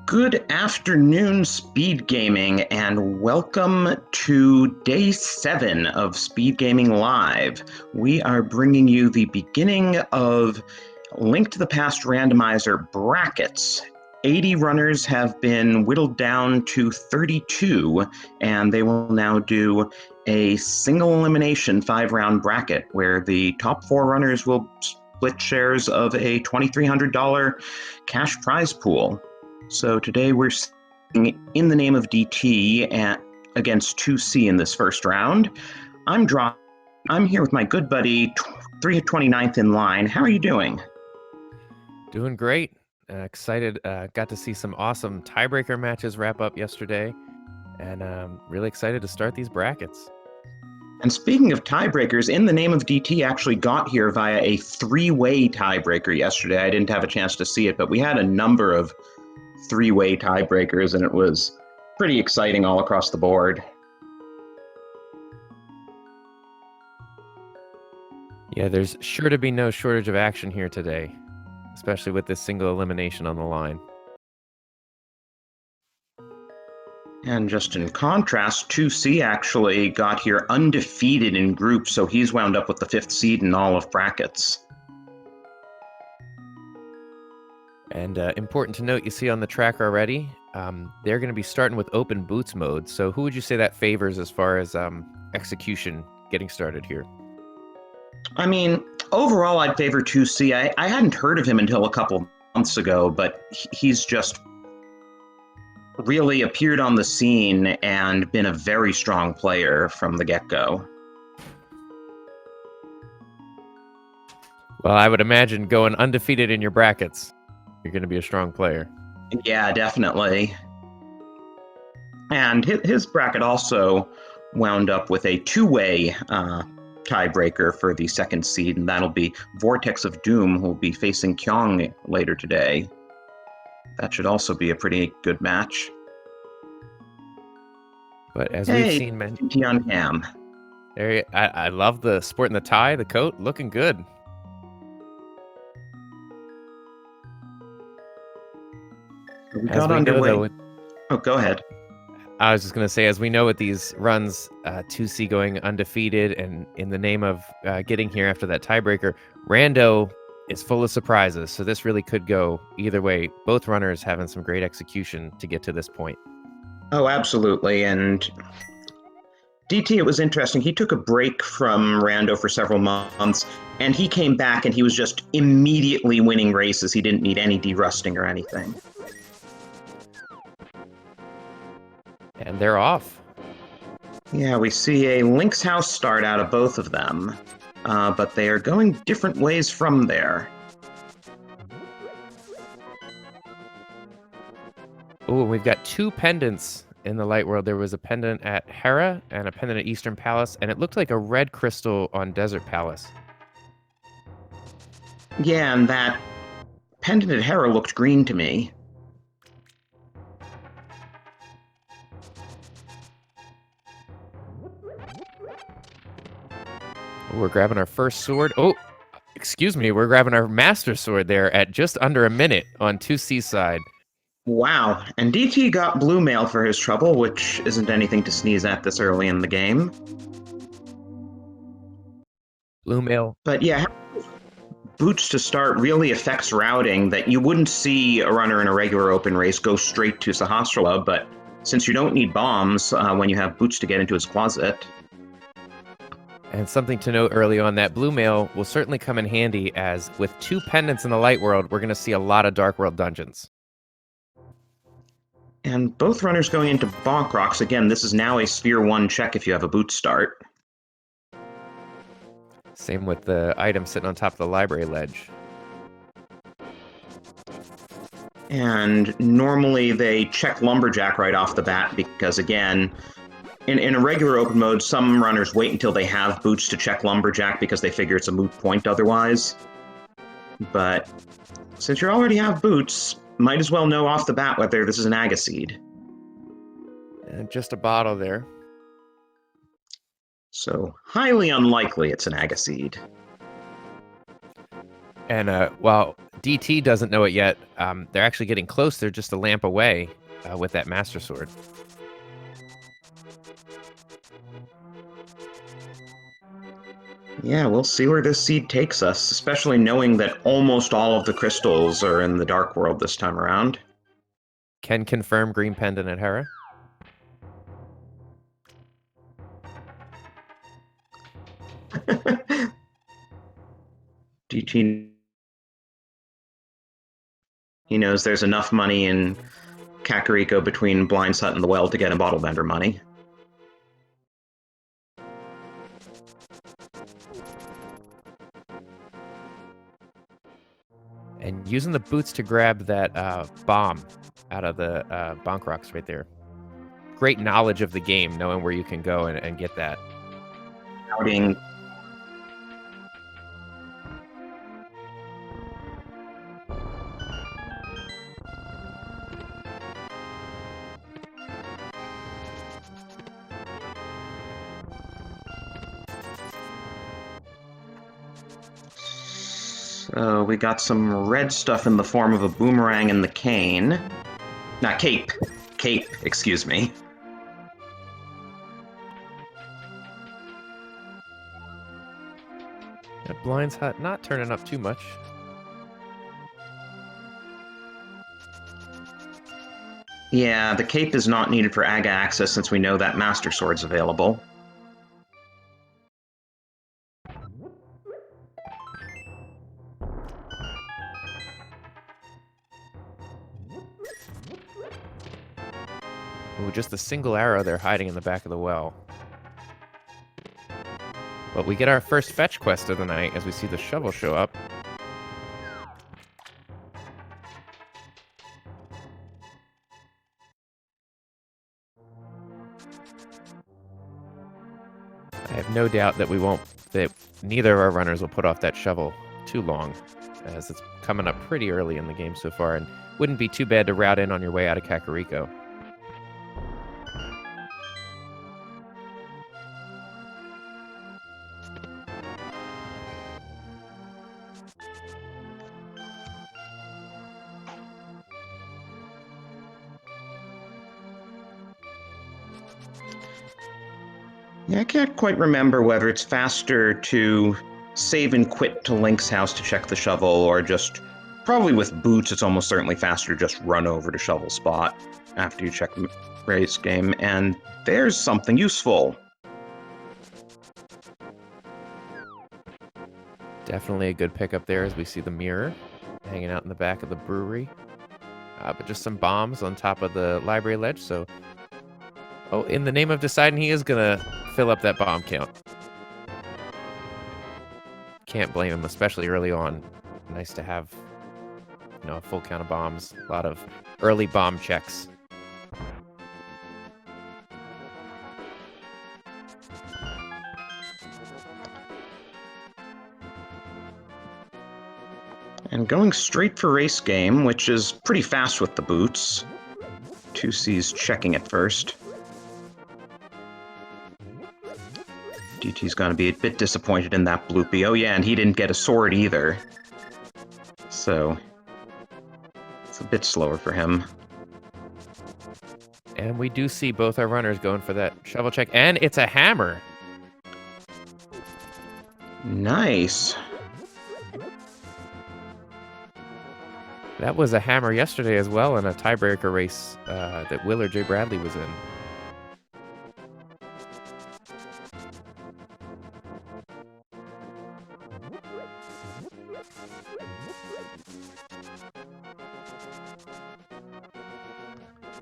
Good afternoon, Speed Gaming, and welcome to day 7 of Speed Gaming Live. We are bringing you the beginning of Link to the Past Randomizer brackets. 80 runners have been whittled down to 32, and they will now do a single elimination 5-round bracket where the top 4 runners will split shares of a $2,300 cash prize pool. So today we're seeing In the Name of DT against TwoC in this first round. I'm here with my good buddy, 329th in line. How are you doing? Doing great. Excited. Got to see some awesome tiebreaker matches wrap up yesterday, and really excited to start these brackets. And speaking of tiebreakers, In the Name of DT actually got here via a 3-way tiebreaker yesterday. I didn't have a chance to see it, but we had a number of 3-way tiebreakers, and it was pretty exciting all across the board. Yeah, there's sure to be no shortage of action here today, especially with this single elimination on the line. And just in contrast, TwoC actually got here undefeated in groups, so he's wound up with the 5th seed in all of brackets. And important to note, you see on the track already, they're going to be starting with open boots mode. So who would you say that favors as far as execution getting started here? I mean, overall, I'd favor TwoC. I hadn't heard of him until a couple months ago, but he's just really appeared on the scene and been a very strong player from the get-go. Well, I would imagine going undefeated in your brackets, you're going to be a strong player. Yeah, definitely. And his bracket also wound up with a 2-way tiebreaker for the 2nd seed, and that'll be Vortex of Doom, who will be facing Kyong later today. That should also be a pretty good match. But as we've seen, on cam. I love the sport and the tie, the coat, looking good. We got underway. Oh, go ahead. I was just going to say, as we know with these runs, TwoC going undefeated, and in the name of getting here after that tiebreaker, Rando is full of surprises. So this really could go either way. Both runners having some great execution to get to this point. Oh, absolutely. And DT, it was interesting. He took a break from Rando for several months, and he came back and he was just immediately winning races. He didn't need any derusting or anything. And they're off. Yeah, we see a Link's House start out of both of them, but they are going different ways from there. Oh, we've got 2 pendants in the light world. There was a pendant at Hera and a pendant at Eastern Palace, and it looked like a red crystal on Desert Palace. Yeah, and that pendant at Hera looked green to me. We're grabbing our first sword. Oh, excuse me. We're grabbing our master sword there at just under a minute on TwoC's side. Wow. And DT got blue mail for his trouble, which isn't anything to sneeze at this early in the game. Blue mail. But yeah, boots to start really affects routing that you wouldn't see a runner in a regular open race go straight to Sahasrara, but since you don't need bombs when you have boots to get into his closet. And something to note early on, that blue mail will certainly come in handy, as with 2 pendants in the light world, we're going to see a lot of dark world dungeons. And both runners going into Bonk Rocks. Again, this is now a Sphere 1 check if you have a boot start. Same with the item sitting on top of the library ledge. And normally they check Lumberjack right off the bat because, again, in a regular open mode, some runners wait until they have boots to check Lumberjack because they figure it's a moot point otherwise. But since you already have boots, might as well know off the bat whether this is an Agaseed. And just a bottle there. So, highly unlikely it's an Agaseed. And while DT doesn't know it yet. They're actually getting close. They're just a lamp away with that Master Sword. Yeah, we'll see where this seed takes us, especially knowing that almost all of the crystals are in the Dark World this time around. Can confirm green pendant at Hera. DT, he knows there's enough money in Kakariko between Blind's Hut and the Well to get him bottle vendor money. And using the boots to grab that bomb out of the bonk rocks right there. Great knowledge of the game, knowing where you can go and get that. Outing. So we got some red stuff in the form of a boomerang and the cane. Not cape. Cape, excuse me. That Blind's Hut not turning up too much. Yeah, the cape is not needed for Aga access since we know that Master Sword's available. Ooh, just a single arrow there hiding in the back of the well. But we get our first fetch quest of the night as we see the shovel show up. I have no doubt that neither of our runners will put off that shovel too long, as it's coming up pretty early in the game so far, and wouldn't be too bad to route in on your way out of Kakariko. Yeah, I can't quite remember whether it's faster to save and quit to Link's house to check the shovel, or just, probably with boots, it's almost certainly faster to just run over to shovel spot after you check race game, and there's something useful. Definitely a good pickup there as we see the mirror hanging out in the back of the brewery. But just some bombs on top of the library ledge, so... Oh, in the name of deciding, he is gonna fill up that bomb count. Can't blame him, especially early on. Nice to have, a full count of bombs. A lot of early bomb checks. And going straight for race game, which is pretty fast with the boots. TwoC's checking it first. DT's gonna be a bit disappointed in that bloopy. Oh yeah, and he didn't get a sword either. So, it's a bit slower for him. And we do see both our runners going for that shovel check, and it's a hammer. Nice. That was a hammer yesterday as well in a tiebreaker race that Will or J. Bradley was in.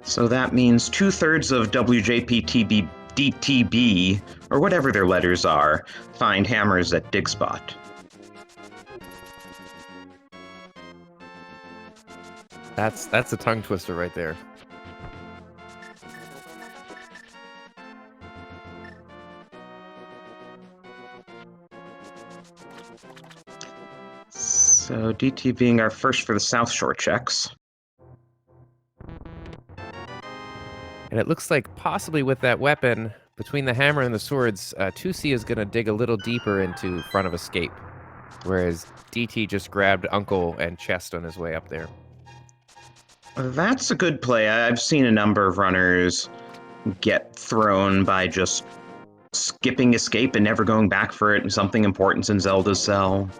So that means 2/3 of WJPTB, or whatever their letters are, find hammers at Digspot. That's a tongue twister right there. So DT being our first for the South Shore checks. And it looks like possibly with that weapon, between the hammer and the swords, TwoC is going to dig a little deeper into front of escape. whereas DT just grabbed Uncle and chest on his way up there. That's a good play. I've seen a number of runners get thrown by just skipping escape and never going back for it, and something important's in Zelda's cell.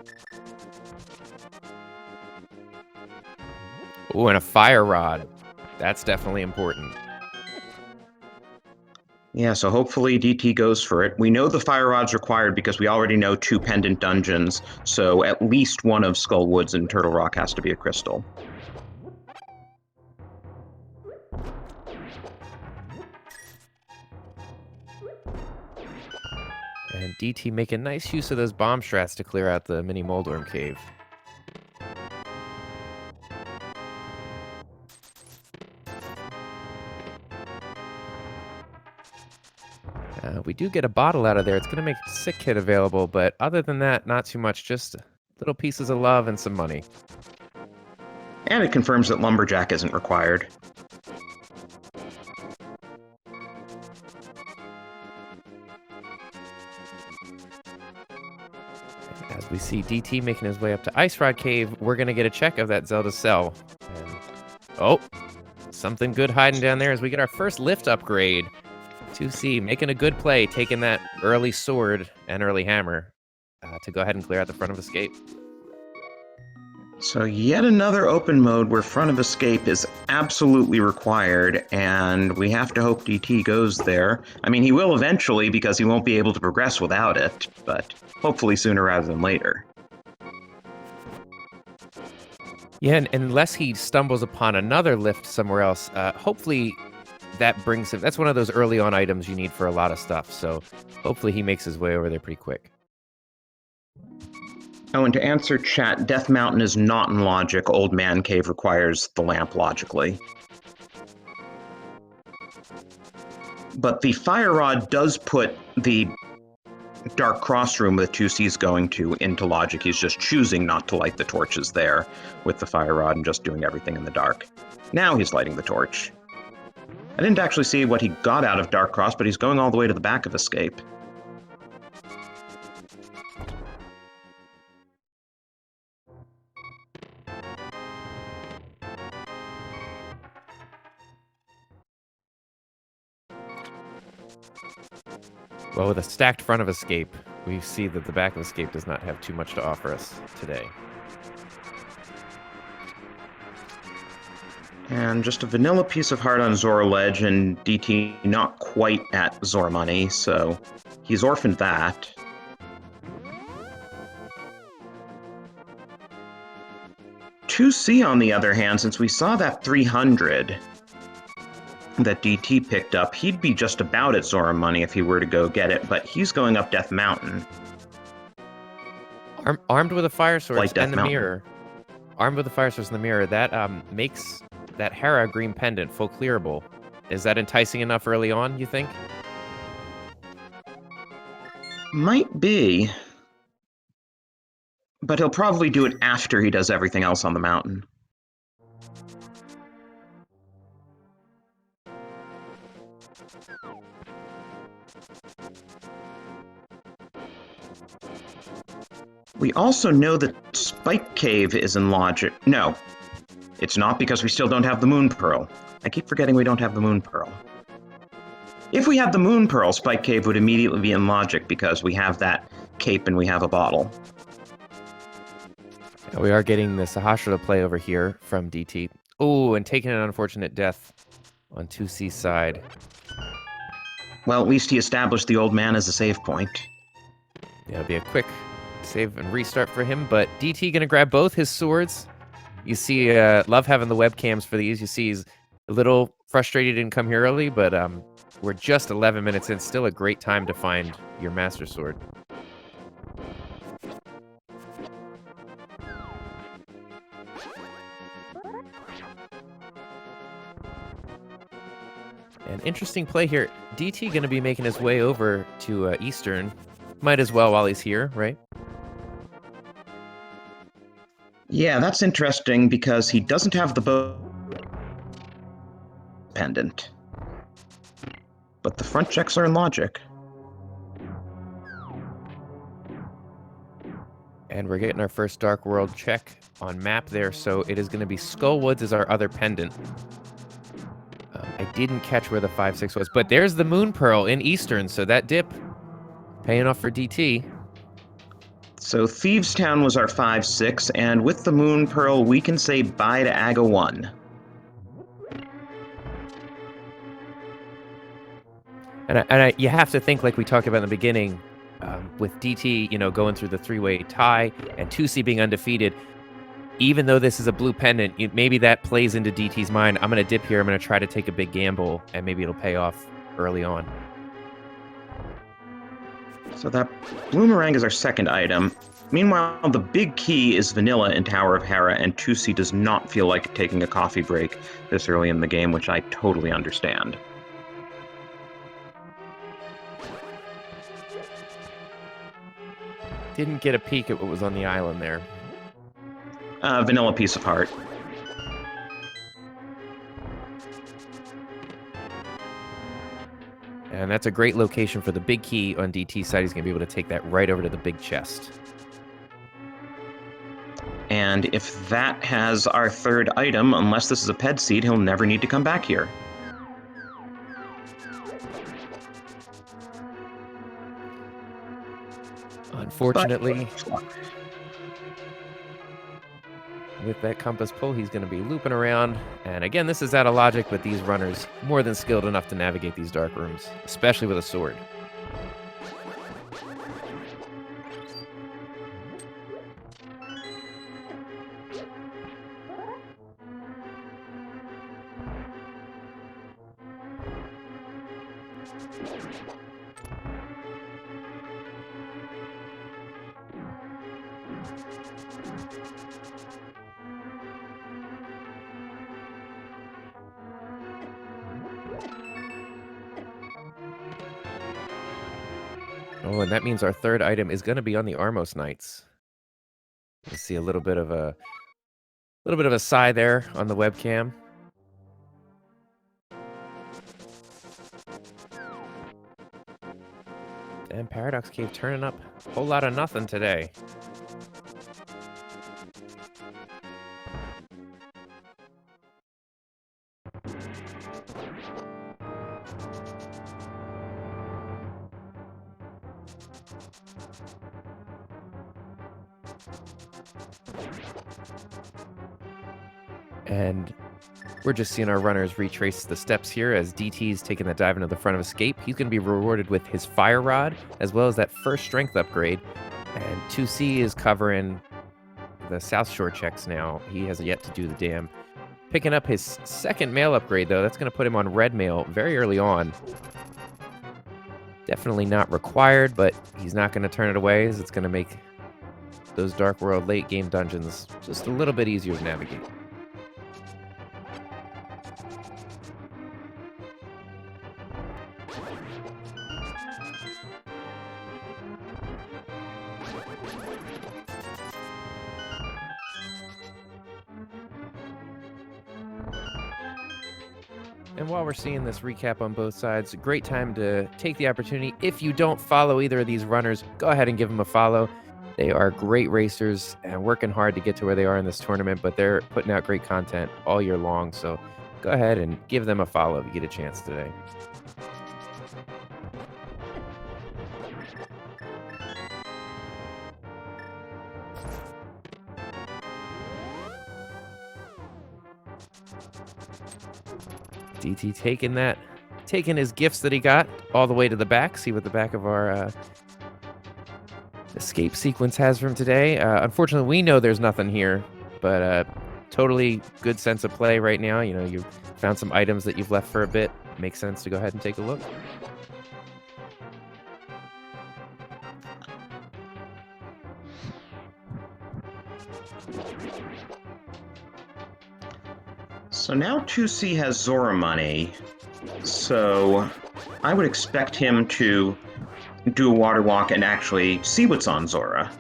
Ooh, and a fire rod. That's definitely important. Yeah, so hopefully DT goes for it. We know the fire rod's required because we already know 2 pendant dungeons, so at least one of Skull Woods and Turtle Rock has to be a crystal. And DT making nice use of those bomb strats to clear out the mini Moldworm cave. We do get a bottle out of there. It's going to make Sick Kid available, but other than that, not too much. Just little pieces of love and some money. And it confirms that Lumberjack isn't required. As we see DT making his way up to Ice Rod Cave, we're going to get a check of that Zelda cell. And, oh, something good hiding down there as we get our first lift upgrade. 2C making a good play, taking that early sword and early hammer to go ahead and clear out the front of escape. So yet another open mode where front of escape is absolutely required, and we have to hope DT goes there. I mean, he will eventually because he won't be able to progress without it, but hopefully sooner rather than later. Yeah, and unless he stumbles upon another lift somewhere else, hopefully that brings him. That's one of those early on items you need for a lot of stuff, so hopefully he makes his way over there pretty quick. Oh, and to answer chat, Death Mountain is not in logic. Old Man Cave requires the lamp logically. But the fire rod does put the dark cross room that 2C's going to into logic. He's just choosing not to light the torches there with the fire rod and just doing everything in the dark. Now he's lighting the torch. I didn't actually see what he got out of Dark Cross, but he's going all the way to the back of escape. Well, with a stacked front of escape, we see that the back of escape does not have too much to offer us today. And just a vanilla piece of heart on Zora Ledge, and DT not quite at Zora Money, so he's orphaned that. TwoC, on the other hand, since we saw that 300 that DT picked up, he'd be just about at Zora Money if he were to go get it, but he's going up Death Mountain. Armed with a fire source Like Death and the Mountain. mirror. Armed with a fire source and the mirror, that makes that Hera green pendant full clearable. Is that enticing enough early on, you think? Might be. But he'll probably do it after he does everything else on the mountain. We also know that Spike Cave is in logic. No, it's not, because we still don't have the Moon Pearl. I keep forgetting we don't have the Moon Pearl. If we had the Moon Pearl, Spike Cave would immediately be in logic because we have that cape and we have a bottle. We are getting the Sahasra to play over here from DT. Oh, and taking an unfortunate death on 2C's side. Well, at least he established the old man as a save point. Yeah, it'll be a quick save and restart for him, but DT gonna grab both his swords. You see, love having the webcams for these. You see he's a little frustrated he didn't come here early, but we're just 11 minutes in. Still a great time to find your Master Sword. An interesting play here. DT going to be making his way over to Eastern. Might as well while he's here, right? Yeah, that's interesting because he doesn't have the bow pendant. But the front checks are in logic. And we're getting our first Dark World check on map there, so it is going to be Skullwoods as our other pendant. I didn't catch where the 5-6 was, but there's the Moon Pearl in Eastern, so that dip paying off for DT. So Thieves Town was our 5-6, and with the Moon Pearl, we can say bye to Aga 1. And you have to think, like we talked about in the beginning, with DT, going through the three-way tie and TwoC being undefeated, even though this is a blue pendant, maybe that plays into DT's mind. I'm going to dip here. I'm going to try to take a big gamble, and maybe it'll pay off early on. So that Bloomerang is our second item. Meanwhile, the big key is Vanilla in Tower of Hera, and TwoC does not feel like taking a coffee break this early in the game, which I totally understand. Didn't get a peek at what was on the island there. Vanilla Piece of Heart. And that's a great location for the big key on DT's side. He's going to be able to take that right over to the big chest. And if that has our third item, unless this is a ped seed, he'll never need to come back here. Unfortunately, with that compass pull, he's going to be looping around. And again, this is out of logic, but these runners more than skilled enough to navigate these dark rooms, especially with a sword. Oh, and that means our third item is going to be on the Armos Knights. You see a little bit of a sigh there on the webcam. And Paradox Cave turning up a whole lot of nothing today. And we're just seeing our runners retrace the steps here as DT's taking that dive into the front of Escape. He's going to be rewarded with his Fire Rod, as well as that first strength upgrade. And 2C is covering the South Shore checks now. He has yet to do the dam. Picking up his second mail upgrade, though. That's going to put him on red mail very early on. Definitely not required, but he's not going to turn it away, as it's going to make those Dark World late game dungeons just a little bit easier to navigate. And while we're seeing this recap on both sides, a great time to take the opportunity. If you don't follow either of these runners, go ahead and give them a follow. They are great racers and working hard to get to where they are in this tournament, but they're putting out great content all year long. So go ahead and give them a follow if you get a chance today. DT taking his gifts that he got all the way to the back. See what the back of our escape sequence has for him today. Unfortunately, we know there's nothing here, but totally good sense of play right now. You know, you've found some items that you've left for a bit. Makes sense to go ahead and take a look. So now 2C has Zora money, so I would expect him to do a water walk and actually see what's on Zora.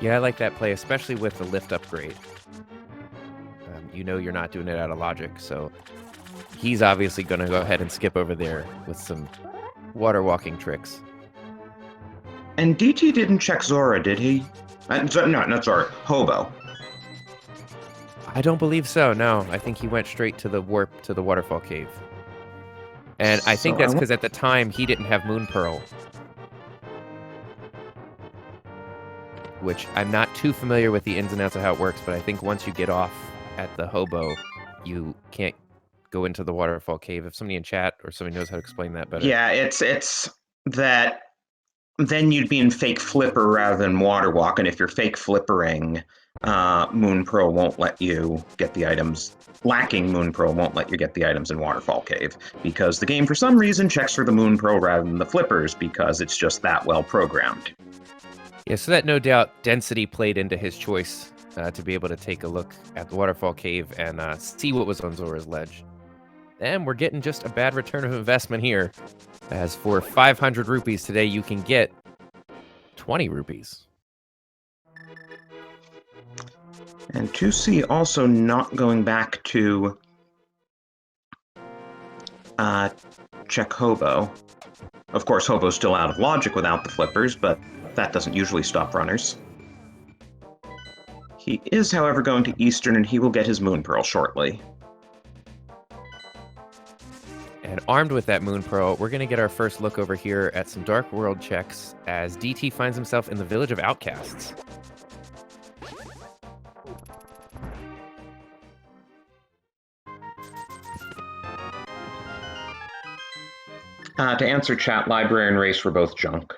Yeah, I like that play, especially with the lift upgrade. You know you're not doing it out of logic, so he's obviously going to go ahead and skip over there with some water walking tricks. And DT didn't check Zora, did he? No, not Zora. Hobo. I don't believe so, no. I think he went straight to the warp to the waterfall cave. And I think that's because at the time he didn't have Moon Pearl. Which I'm not too familiar with the ins and outs of how it works, but I think once you get off at the Hobo, you can't go into the waterfall cave. If somebody in chat or somebody knows how to explain that better. Yeah, it's that then you'd be in fake flipper rather than water walk, and if you're fake flippering, Moon Pearl won't let you get the items. Lacking Moon Pearl won't let you get the items in Waterfall Cave, because the game for some reason checks for the Moon Pearl rather than the flippers, because it's just that well programmed. Yeah, so that no doubt density played into his choice to be able to take a look at the Waterfall Cave and see what was on Zora's Ledge. And we're getting just a bad return of investment here, as for 500 rupees today, you can get 20 rupees. And 2C also not going back to check Hobo. Of course, Hobo's still out of logic without the flippers, but that doesn't usually stop runners. He is, however, going to Eastern, and he will get his Moon Pearl shortly. And armed with that Moon Pearl, we're going to get our first look over here at some Dark World checks as DT finds himself in the Village of Outcasts. To answer chat, Library and Race were both junk.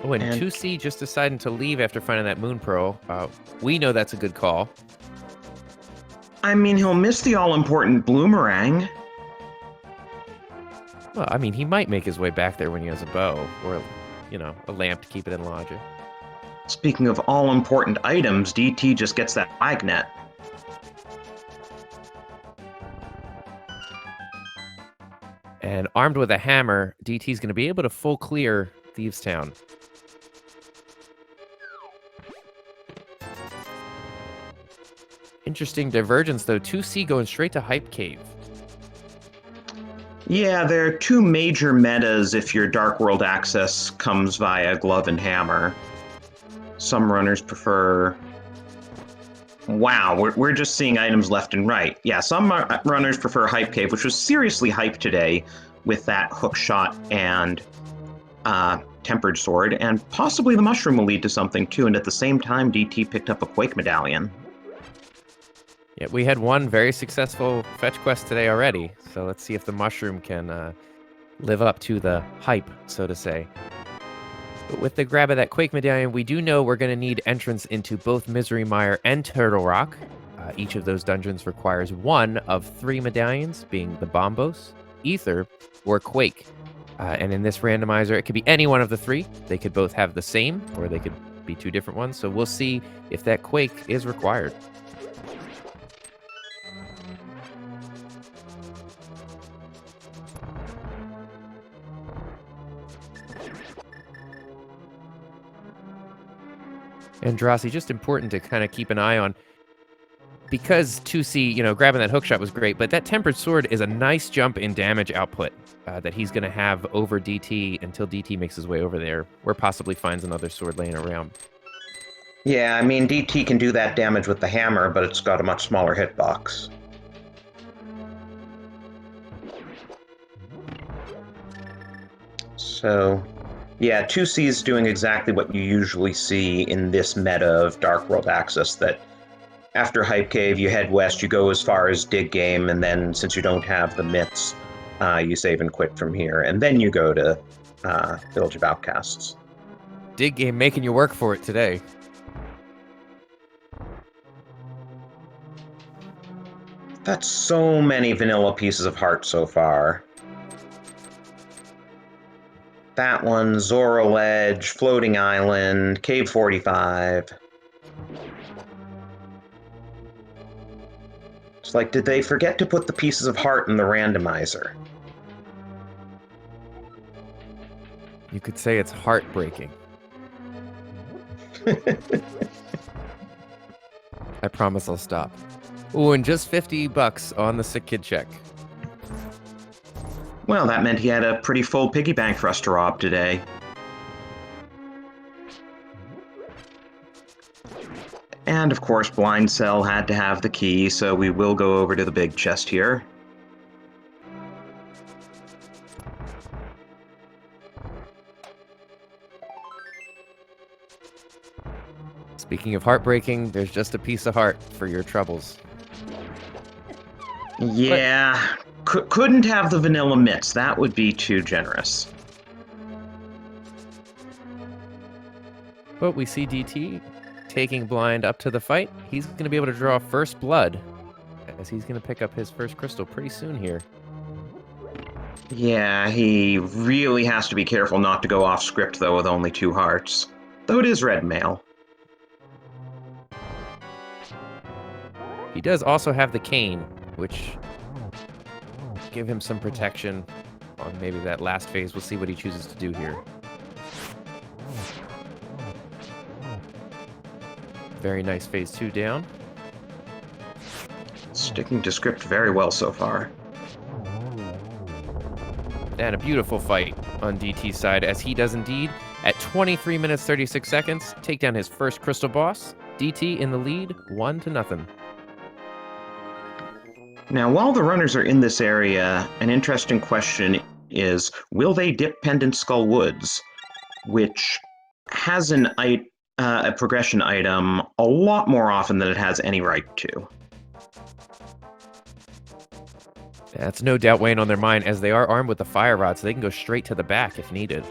Oh, and 2C just deciding to leave after finding that Moon Pearl. We know that's a good call. I mean, he'll miss the all-important Bloomerang. Well, I mean, he might make his way back there when he has a bow, or, you know, a lamp to keep it in logic. Speaking of all-important items, DT just gets that magnet. And armed with a hammer, DT's going to be able to full clear Thieves' Town. Interesting divergence, though. 2C going straight to Hype Cave. Yeah, there are two major metas if your Dark World access comes via Glove and Hammer. Some runners prefer... Wow, we're just seeing items left and right. Yeah, some runners prefer Hype Cave, which was seriously hyped today with that hook shot and tempered sword, and possibly the mushroom will lead to something too, and at the same time, DT picked up a Quake medallion. Yeah, we had one very successful fetch quest today already, so let's see if the mushroom can live up to the hype, so to say. But with the grab of that Quake medallion, we do know we're going to need entrance into both Misery Mire and Turtle Rock. Each of those dungeons requires one of 3 medallions, being the Bombos, Ether, or Quake. And in this randomizer, it could be any one of the 3. They could both have the same, or they could be 2 different ones, so we'll see if that Quake is required. And Drossi, just important to kind of keep an eye on, because 2C, you know, grabbing that hookshot was great, but that tempered sword is a nice jump in damage output that he's going to have over DT until DT makes his way over there, or possibly finds another sword laying around. Yeah, I mean, DT can do that damage with the hammer, but it's got a much smaller hitbox. So... yeah, 2C is doing exactly what you usually see in this meta of Dark World Access, that after Hype Cave, you head west, you go as far as Dig Game, and then since you don't have the myths, you save and quit from here, and then you go to Village of Outcasts. Dig Game making you work for it today. That's so many vanilla pieces of heart so far. That one, Zora Ledge, Floating Island, Cave 45. It's like, did they forget to put the pieces of heart in the randomizer? You could say it's heartbreaking. I promise I'll stop. Oh, and just $50 on the sick kid check. Well, that meant he had a pretty full piggy bank for us to rob today. And of course, Blind Cell had to have the key, so we will go over to the big chest here. Speaking of heartbreaking, there's just a piece of heart for your troubles. Yeah, couldn't have the vanilla mitts. That would be too generous. But we see DT taking Blind up to the fight. He's going to be able to draw first blood, as he's going to pick up his first crystal pretty soon here. Yeah, he really has to be careful not to go off script, though, with only 2 hearts. Though it is red mail. He does also have the cane, which give him some protection on maybe that last phase. We'll see what he chooses to do here. Very nice phase 2 down. Sticking to script very well so far. And a beautiful fight on DT's side, as he does indeed, at 23 minutes 36 seconds, take down his first crystal boss. DT in the lead, 1-0. Now, while the runners are in this area, an interesting question is, will they dip Pendant Skull Woods, which has a progression item a lot more often than it has any right to? That's no doubt weighing on their mind, as they are armed with the fire rod, so they can go straight to the back if needed.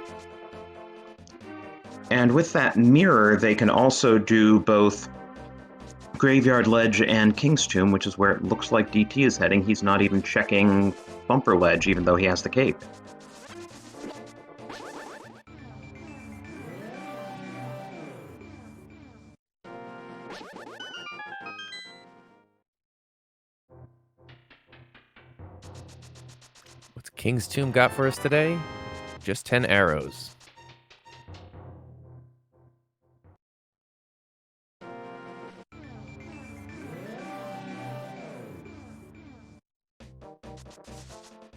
And with that mirror, they can also do both Graveyard Ledge and King's Tomb, which is where it looks like DT is heading. He's not even checking Bumper Ledge, even though he has the cape. What's King's Tomb got for us today? Just 10 arrows.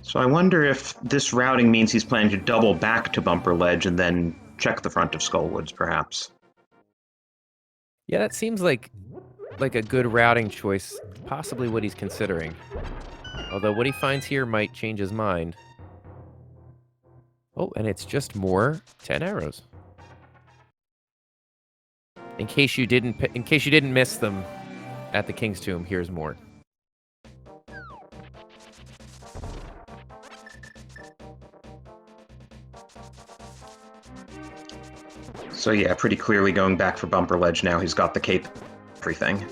So I wonder if this routing means he's planning to double back to Bumper Ledge and then check the front of Skullwoods, perhaps. Yeah, that seems like a good routing choice, possibly what he's considering. Although what he finds here might change his mind. Oh, and it's just more 10 arrows. In case you didn't miss them at the King's Tomb, here's more. So yeah, pretty clearly going back for Bumper Ledge now. He's got the cape, everything.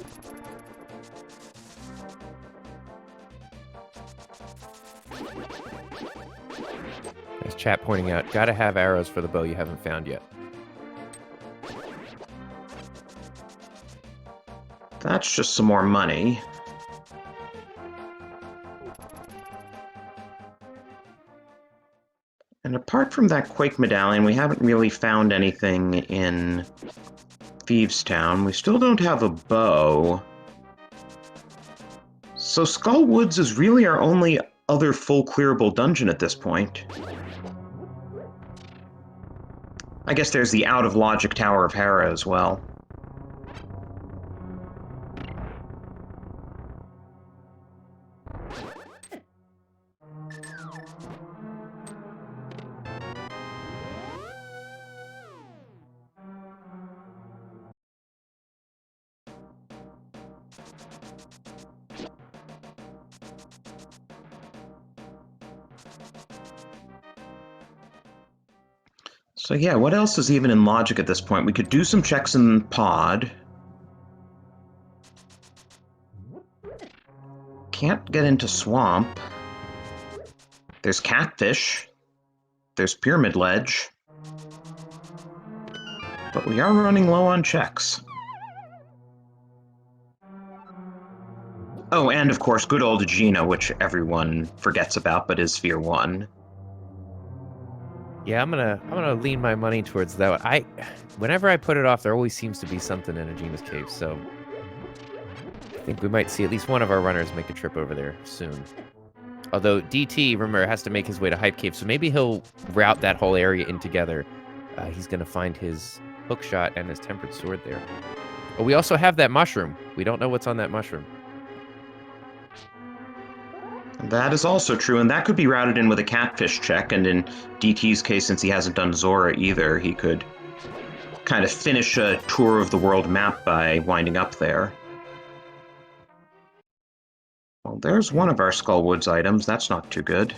As chat pointing out, gotta have arrows for the bow you haven't found yet. That's just some more money. And apart from that Quake Medallion, we haven't really found anything in Thieves Town. We still don't have a bow. So Skull Woods is really our only other full clearable dungeon at this point. I guess there's the Out of Logic Tower of Hera as well. So yeah, what else is even in logic at this point? We could do some checks in pod. Can't get into swamp. There's catfish. There's pyramid ledge. But we are running low on checks. Oh, and of course, good old Aegina, which everyone forgets about, but is Sphere 1. Yeah, I'm gonna lean my money towards that one. Whenever I put it off, there always seems to be something in Ajima's Cave, so I think we might see at least one of our runners make a trip over there soon. Although DT, remember, has to make his way to Hype Cave, so maybe he'll route that whole area in together. He's gonna find his hookshot and his tempered sword there. But we also have that mushroom. We don't know what's on that mushroom. That is also true, and that could be routed in with a catfish check, and in DT's case, since he hasn't done Zora either, he could kind of finish a tour of the world map by winding up there. Well, there's one of our Skullwoods items. That's not too good.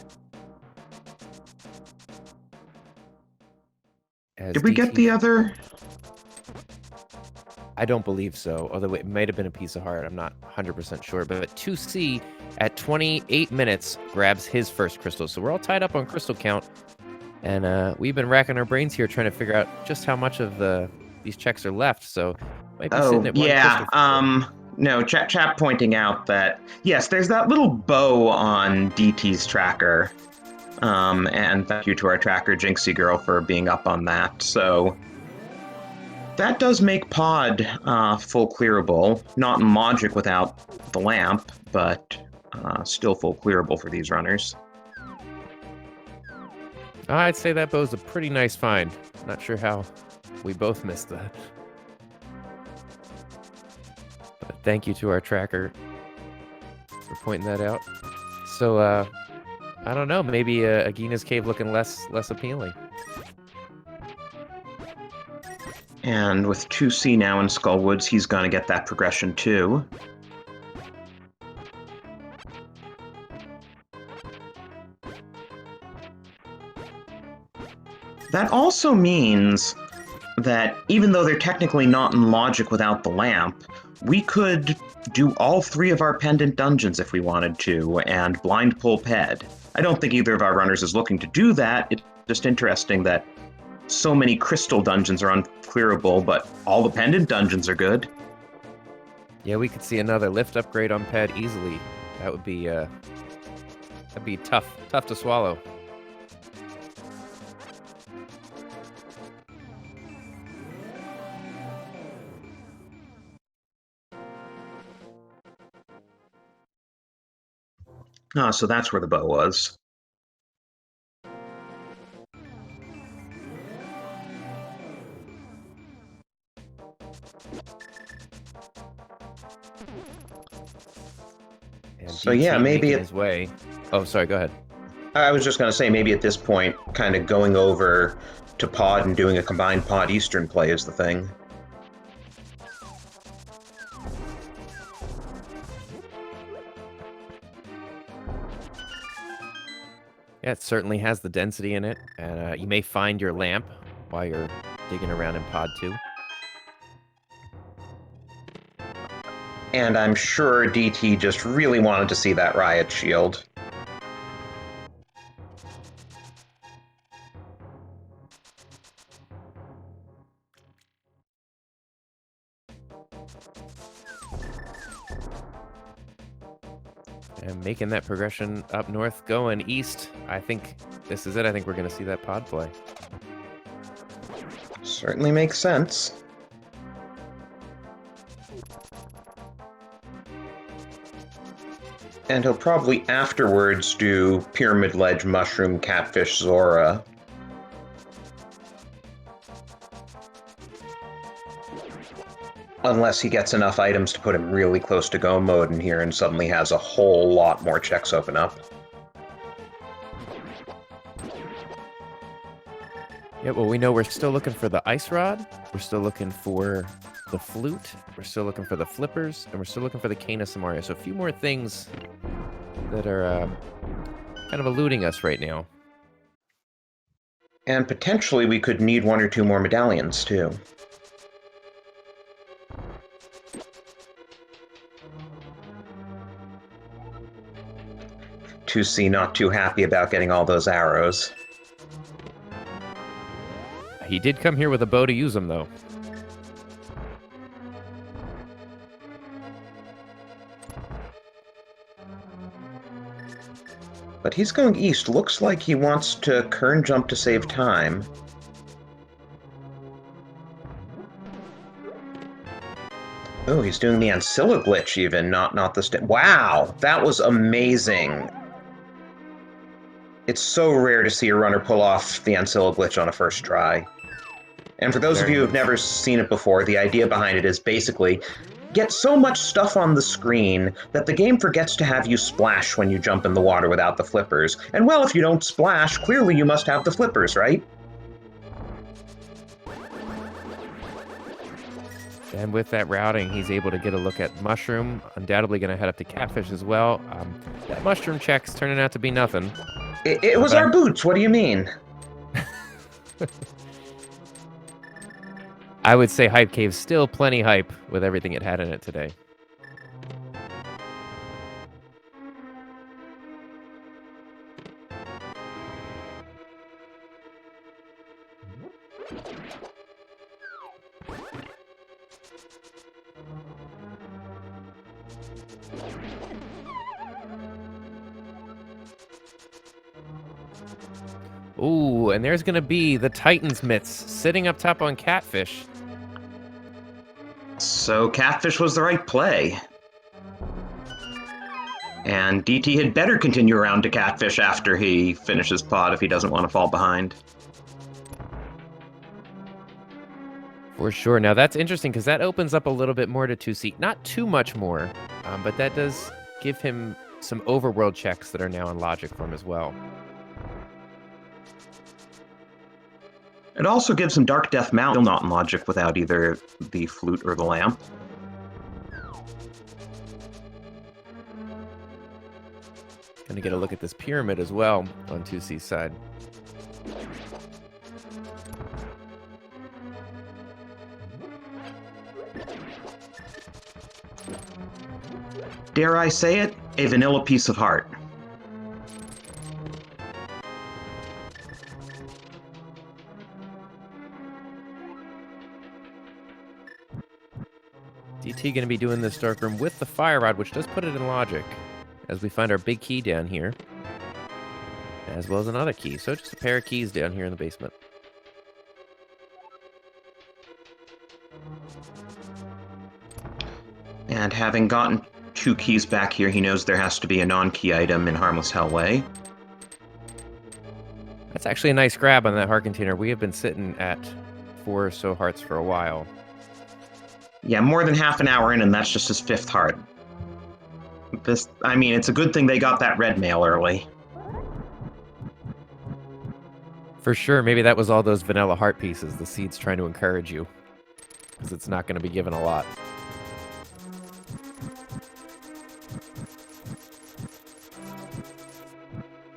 Did we get the other? I don't believe so, although it might have been a piece of heart. I'm not 100% sure. But TwoC at 28 minutes grabs his first crystal. So we're all tied up on crystal count. And we've been racking our brains here trying to figure out just how much of these checks are left. So might be sitting at one crystal. No, chat pointing out that, yes, there's that little bow on DT's tracker. And thank you to our tracker, Jinxie Girl, for being up on that. So that does make Pod full clearable. Not Magic without the lamp, but still full clearable for these runners. I'd say that bow's a pretty nice find. Not sure how we both missed that. But thank you to our tracker for pointing that out. So, I don't know, maybe Agina's Cave looking less appealing. And with 2C now in Skullwoods, he's going to get that progression too. That also means that even though they're technically not in logic without the lamp, we could do all three of our pendant dungeons if we wanted to, and blind pull Ped. I don't think either of our runners is looking to do that. It's just interesting that so many crystal dungeons are unclearable, but all the pendant dungeons are good. Yeah, we could see another lift upgrade on Ped easily. That would be that'd be tough to swallow. Ah, so that's where the bow was. And so DT yeah, maybe his way. Oh, sorry, go ahead. I was just going to say, maybe at this point, kind of going over to Pod and doing a combined Pod Eastern play is the thing. Yeah, it certainly has the density in it, and you may find your lamp while you're digging around in Pod 2. And I'm sure DT just really wanted to see that riot shield. And making that progression up north, going east. I think this is it. I think we're going to see that Pod play. Certainly makes sense. And he'll probably afterwards do Pyramid Ledge, Mushroom, Catfish, Zora. Unless he gets enough items to put him really close to go mode in here and suddenly has a whole lot more checks open up. Yeah, well, we know we're still looking for the Ice Rod. We're still looking for the Flute. We're still looking for the Flippers. And we're still looking for the Cane of Samaria. So a few more things that are kind of eluding us right now. And potentially we could need one or two more medallions, too. TwoC not too happy about getting all those arrows. He did come here with a bow to use them, though. But he's going east. Looks like he wants to kern jump to save time. Oh, he's doing the Ancilla glitch even, not the wow, that was amazing. It's so rare to see a runner pull off the Ancilla glitch on a first try. And for those of you who've never seen it before, the idea behind it is basically get so much stuff on the screen that the game forgets to have you splash when you jump in the water without the flippers. And well, if you don't splash, clearly you must have the flippers, right? And with that routing, he's able to get a look at Mushroom. Undoubtedly going to head up to Catfish as well. That Mushroom check's turning out to be nothing. It was our boots. What do you mean? I would say Hype Cave's still plenty hype with everything it had in it today. Ooh, and there's going to be the Titan's mitts sitting up top on Catfish. So Catfish was the right play. And DT had better continue around to Catfish after he finishes pod if he doesn't want to fall behind. For sure. Now, that's interesting because that opens up a little bit more to TwoC. Not too much more, but that does give him some overworld checks that are now in logic for him as well. It also gives him Dark Death Mount, still not in logic without either the flute or the lamp. Gonna get a look at this pyramid as well on TwoC's side. Dare I say it? A vanilla piece of heart. DT going to be doing this dark room with the fire rod, which does put it in logic, as we find our big key down here, as well as another key. So just a pair of keys down here in the basement. And having gotten 2 keys back here, he knows there has to be a non-key item in Harmless Hellway. That's actually a nice grab on that heart container. We have been sitting at 4 or so hearts for a while. Yeah, more than half an hour in, and that's just his 5th heart. I mean, it's a good thing they got that red mail early. For sure, maybe that was all those vanilla heart pieces, the seeds trying to encourage you, because it's not going to be given a lot.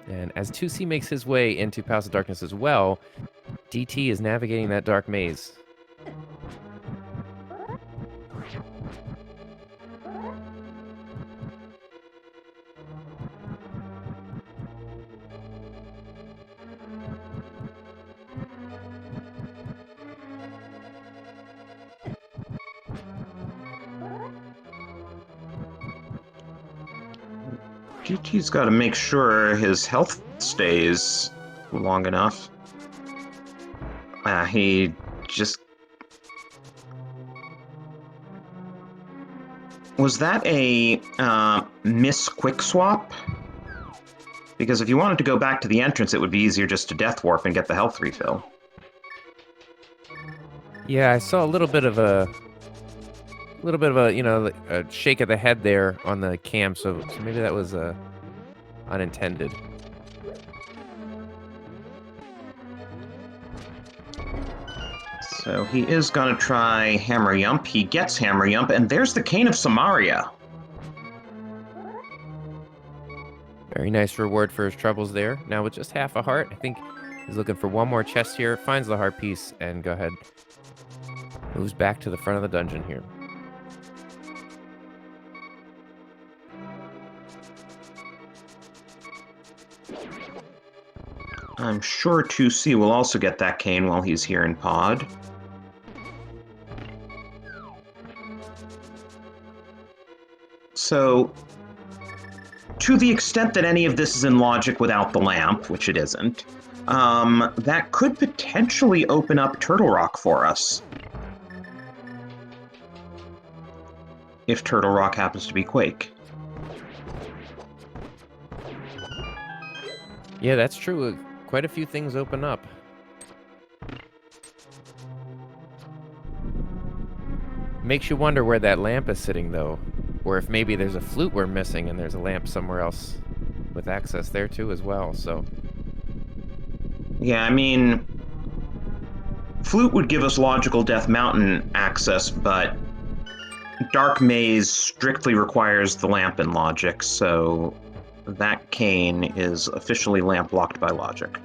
And as TwoC makes his way into Palace of Darkness as well, DT is navigating that dark maze. GT's got to make sure his health stays long enough. He just... Was that a miss quick swap? Because if you wanted to go back to the entrance, it would be easier just to death warp and get the health refill. Yeah, I saw a little bit of a, you know, a shake of the head there on the cam, so maybe that was unintended. So he is going to try Hammer Yump. He gets Hammer Yump, and there's the Cane of Samaria. Very nice reward for his troubles there. Now with just half a heart, I think he's looking for one more chest here, finds the heart piece, and go ahead. Moves back to the front of the dungeon here. I'm sure 2C will also get that cane while he's here in pod. So, to the extent that any of this is in logic without the lamp, which it isn't, that could potentially open up Turtle Rock for us. If Turtle Rock happens to be Quake. Yeah, that's true. Quite a few things open up. Makes you wonder where that lamp is sitting, though. Or if maybe there's a flute we're missing and there's a lamp somewhere else with access there, too, as well, so... Yeah, I mean... Flute would give us Logical Death Mountain access, but... Dark Maze strictly requires the lamp in logic, so... That cane is officially lamp-locked by logic.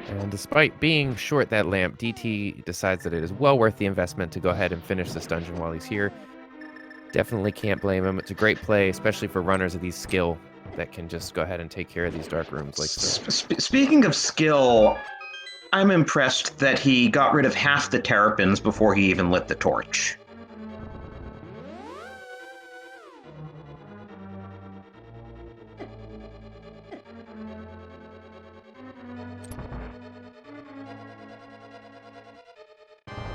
And despite being short that lamp, DT decides that it is well worth the investment to go ahead and finish this dungeon while he's here. Definitely can't blame him. It's a great play, especially for runners of these skill that can just go ahead and take care of these dark rooms like so. Speaking of skill, I'm impressed that he got rid of half the terrapins before he even lit the torch.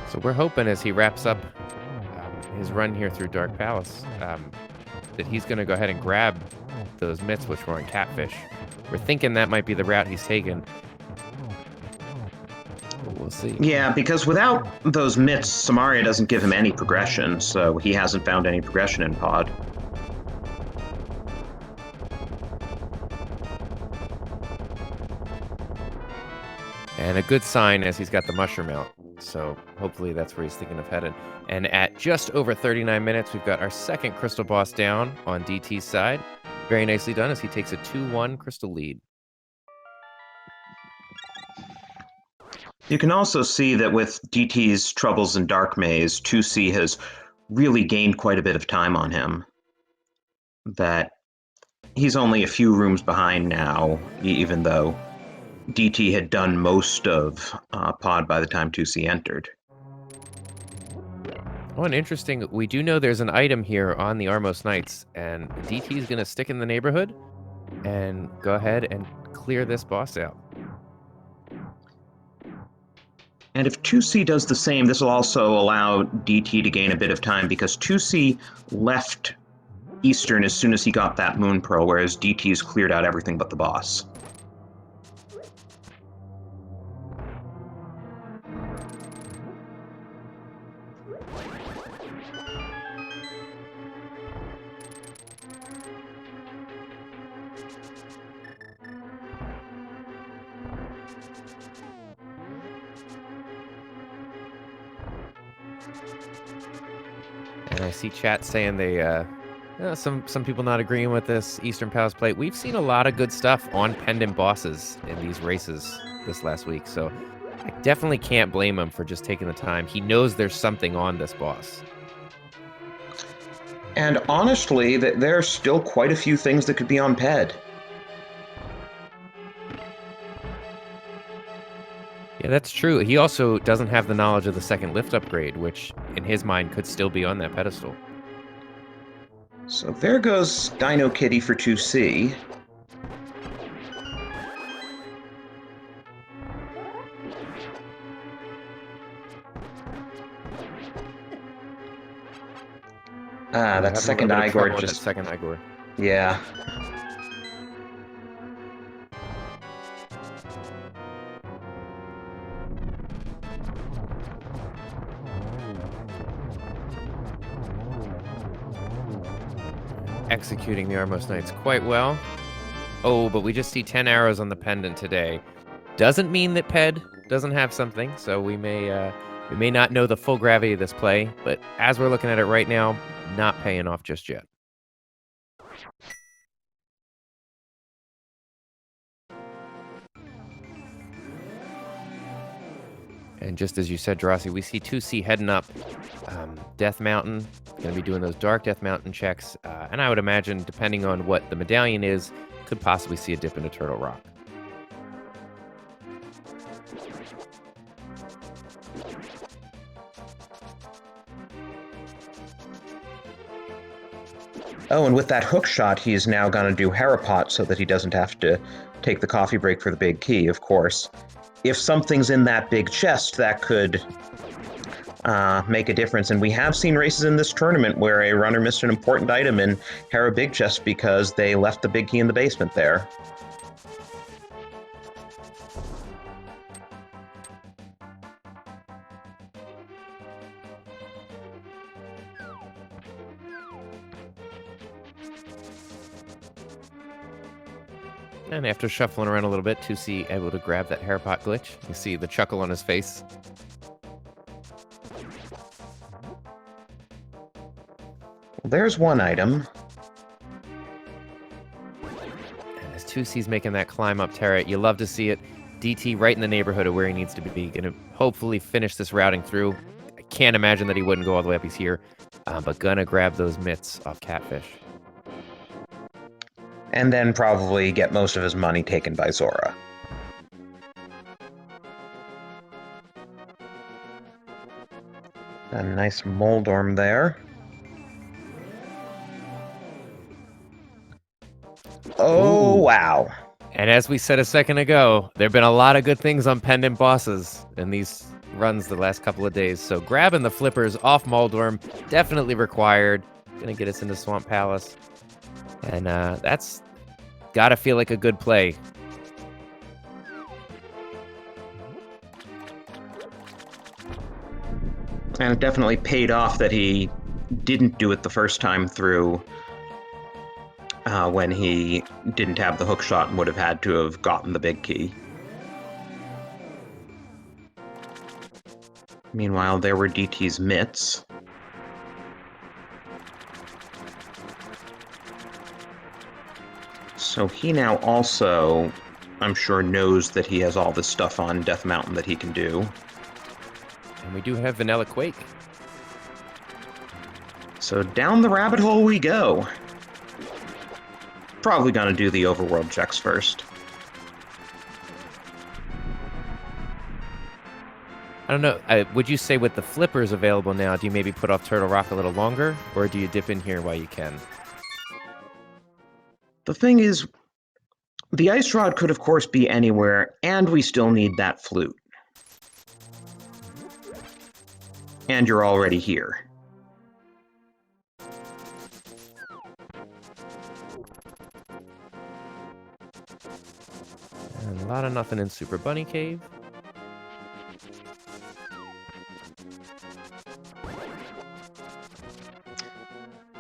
So we're hoping as he wraps up his run here through Dark Palace, that he's going to go ahead and grab those mitts which were on Catfish. We're thinking that might be the route he's taken. But we'll see. Yeah, because without those mitts, Samaria doesn't give him any progression, so he hasn't found any progression in Pod. And a good sign as he's got the mushroom out. So hopefully that's where he's thinking of heading. And at just over 39 minutes, we've got our second crystal boss down on DT's side. Very nicely done as he takes a 2-1 crystal lead. You can also see that with DT's troubles in Dark Maze, TwoC has really gained quite a bit of time on him. That he's only a few rooms behind now, even though DT had done most of Pod by the time TwoC entered. Oh, and interesting, we do know there's an item here on the Armos Knights, and DT is going to stick in the neighborhood and go ahead and clear this boss out. And if TwoC does the same, this will also allow DT to gain a bit of time, because TwoC left Eastern as soon as he got that Moon Pearl, whereas DT's cleared out everything but the boss. And I see chat saying they, some people not agreeing with this Eastern Palace plate. We've seen a lot of good stuff on pendant bosses in these races this last week, so I definitely can't blame him for just taking the time. He knows there's something on this boss. And honestly, there are still quite a few things that could be on Ped. Yeah, that's true. He also doesn't have the knowledge of the second lift upgrade, which in his mind could still be on that pedestal. So there goes Dino Kitty for 2C. That second Igor just... Second Igor. Yeah. Executing the Armos Knights quite well. Oh, but we just see 10 arrows on the pendant today. Doesn't mean that Ped doesn't have something, so we may not know the full gravity of this play, but as we're looking at it right now, not paying off just yet. And just as you said, Drossi, we see 2C heading up Death Mountain. Going to be doing those Dark Death Mountain checks. And I would imagine, depending on what the medallion is, could possibly see a dip into Turtle Rock. Oh, and with that hook shot, he's now going to do Harapot so that he doesn't have to take the coffee break for the big key, of course. If something's in that big chest, that could make a difference. And we have seen races in this tournament where a runner missed an important item in Hera Big Chest because they left the big key in the basement there. And after shuffling around a little bit, 2C able to grab that Harapot glitch. You see the chuckle on his face. There's one item. And as 2C's making that climb up Terra, you love to see it. DT right in the neighborhood of where he needs to be. Going to hopefully finish this routing through. I can't imagine that he wouldn't go all the way up. He's here. But gonna grab those mitts off Catfish. And then probably get most of his money taken by Zora. A nice Moldorm there. Oh, Ooh. wow. And as we said a second ago, there have been a lot of good things on pendant bosses in these runs the last couple of days. So grabbing the flippers off Moldorm, definitely required. Gonna get us into Swamp Palace. And that's gotta feel like a good play. And it definitely paid off that he didn't do it the first time through when he didn't have the hook shot and would have had to have gotten the big key. Meanwhile, there were DT's mitts. So he now also, I'm sure, knows that he has all this stuff on Death Mountain that he can do. And we do have Vanilla Quake. So down the rabbit hole we go. Probably gonna do the overworld checks first. I don't know. Would you say with the flippers available now, do you maybe put off Turtle Rock a little longer? Or do you dip in here while you can? The thing is, the Ice Rod could, of course, be anywhere, and we still need that flute. And you're already here. And a lot of nothing in Super Bunny Cave.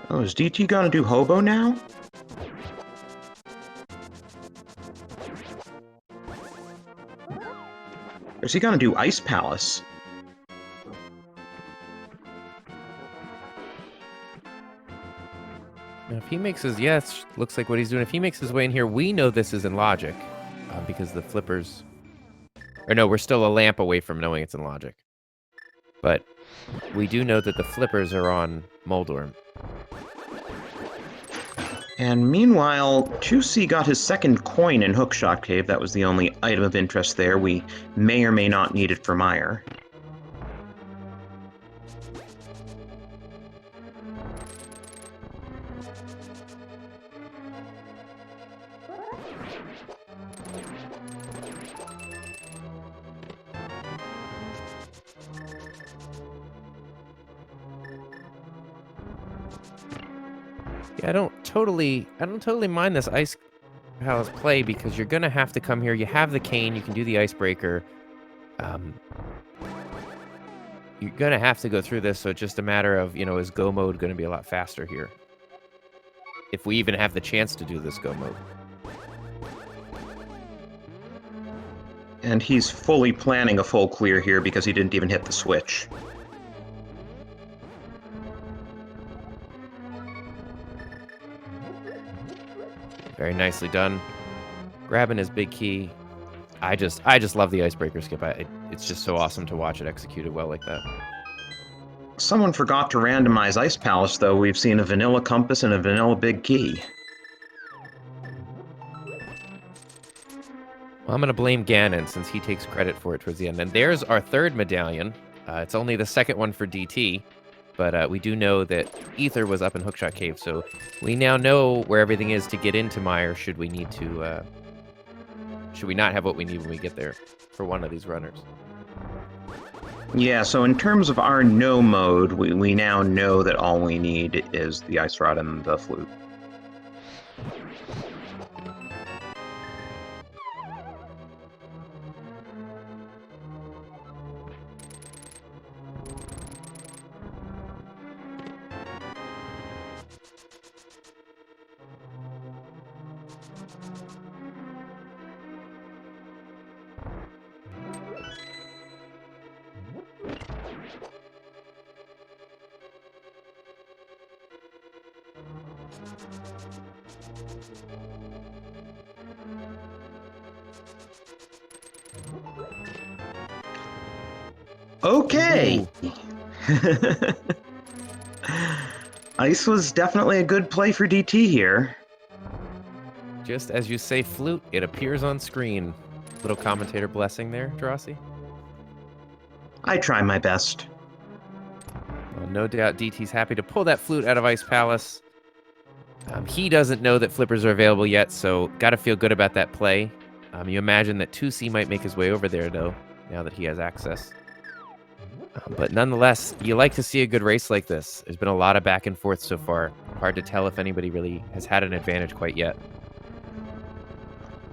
Oh, is DT gonna do Hobo now? Or is he gonna do Ice Palace? And if he makes his, yes, looks like what he's doing. If he makes his way in here, we know this is in Logic. Because the flippers... Or no, we're still a lamp away from knowing it's in Logic. But we do know that the flippers are on Moldorm. And meanwhile, 2C got his second coin in Hookshot Cave. That was the only item of interest there. We may or may not need it for Meyer. Yeah, I don't totally mind this Ice Palace play because you're gonna have to come here. You have the cane, you can do the icebreaker. You're gonna have to go through this, so it's just a matter of, you know, is go mode gonna be a lot faster here? If we even have the chance to do this go mode. And he's fully planning a full clear here because he didn't even hit the switch. Very nicely done. Grabbing his big key. I just love the icebreaker skip. It's just so awesome to watch it executed well like that. Someone forgot to randomize Ice Palace, though. We've seen a vanilla compass and a vanilla big key. Well, I'm going to blame Ganon since he takes credit for it towards the end. And there's our third medallion. It's only the second one for DT, but we do know that Ether was up in Hookshot Cave, so we now know where everything is to get into Mire should we need to... should we not have what we need when we get there for one of these runners. Yeah, so in terms of our no mode, we now know that all we need is the Ice Rod and the flute. Okay! Ice was definitely a good play for DT here. Just as you say flute, it appears on screen. Little commentator blessing there, Drossi. I try my best. Well, no doubt DT's happy to pull that flute out of Ice Palace. He doesn't know that flippers are available yet, so got to feel good about that play. You imagine that TwoC might make his way over there, though, now that he has access. But nonetheless, you like to see a good race like this. There's been a lot of back and forth so far. Hard to tell if anybody really has had an advantage quite yet.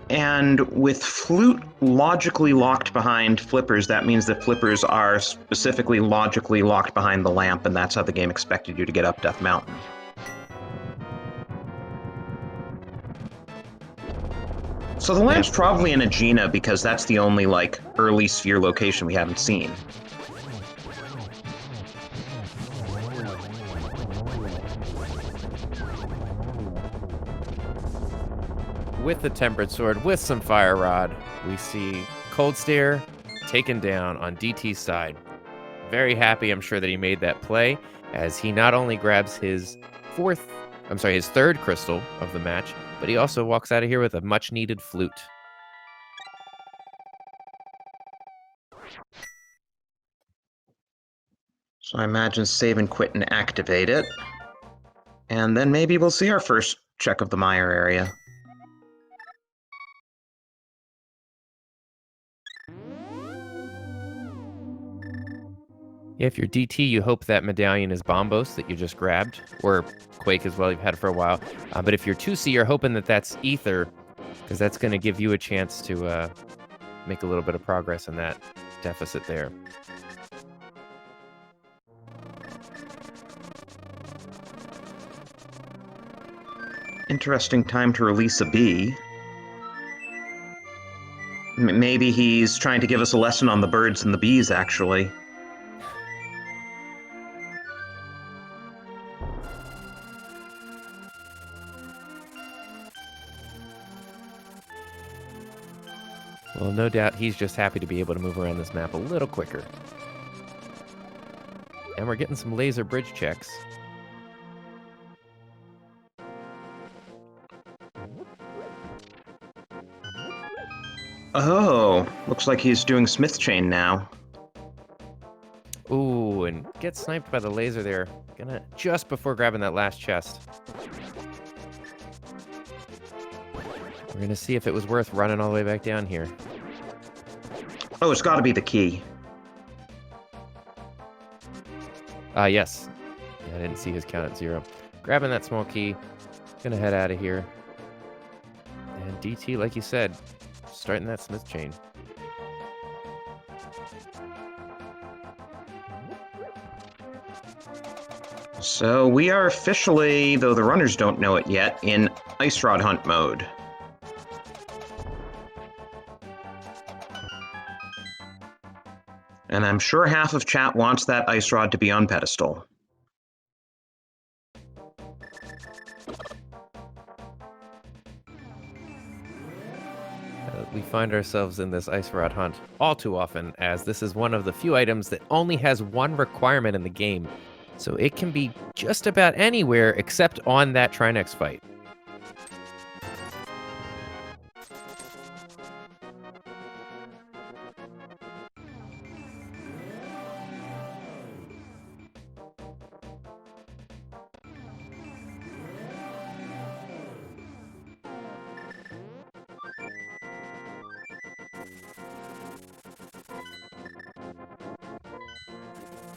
And with flute logically locked behind flippers, that means that flippers are specifically logically locked behind the lamp, and that's how the game expected you to get up Death Mountain. So the lamp's probably in Aegina because that's the only, like, early sphere location we haven't seen. With the Tempered Sword, with some Fire Rod, we see Cold Stare taken down on DT's side. Very happy, I'm sure, that he made that play, as he not only grabs his third crystal of the match, but he also walks out of here with a much-needed flute. So I imagine save and quit and activate it. And then maybe we'll see our first check of the Mire area. If you're DT, you hope that medallion is Bombos that you just grabbed, or Quake as well, you've had it for a while. But if you're TwoC, you're hoping that that's Ether, because that's going to give you a chance to make a little bit of progress in that deficit there. Interesting time to release a bee. Maybe he's trying to give us a lesson on the birds and the bees, actually. Well, no doubt he's just happy to be able to move around this map a little quicker. And we're getting some laser bridge checks. Oh, looks like he's doing Smith Chain now. Ooh, and gets sniped by the laser there. Just before grabbing that last chest. We're gonna see if it was worth running all the way back down here. Oh, it's gotta be the key. Yes. Yeah, I didn't see his count at 0. Grabbing that small key. Gonna head out of here. And DT, like you said, starting that Smith chain. So we are officially, though the runners don't know it yet, in Ice Rod Hunt mode. And I'm sure half of chat wants that Ice Rod to be on pedestal. We find ourselves in this ice rod hunt all too often, as this is one of the few items that only has one requirement in the game. So it can be just about anywhere except on that Trinex fight.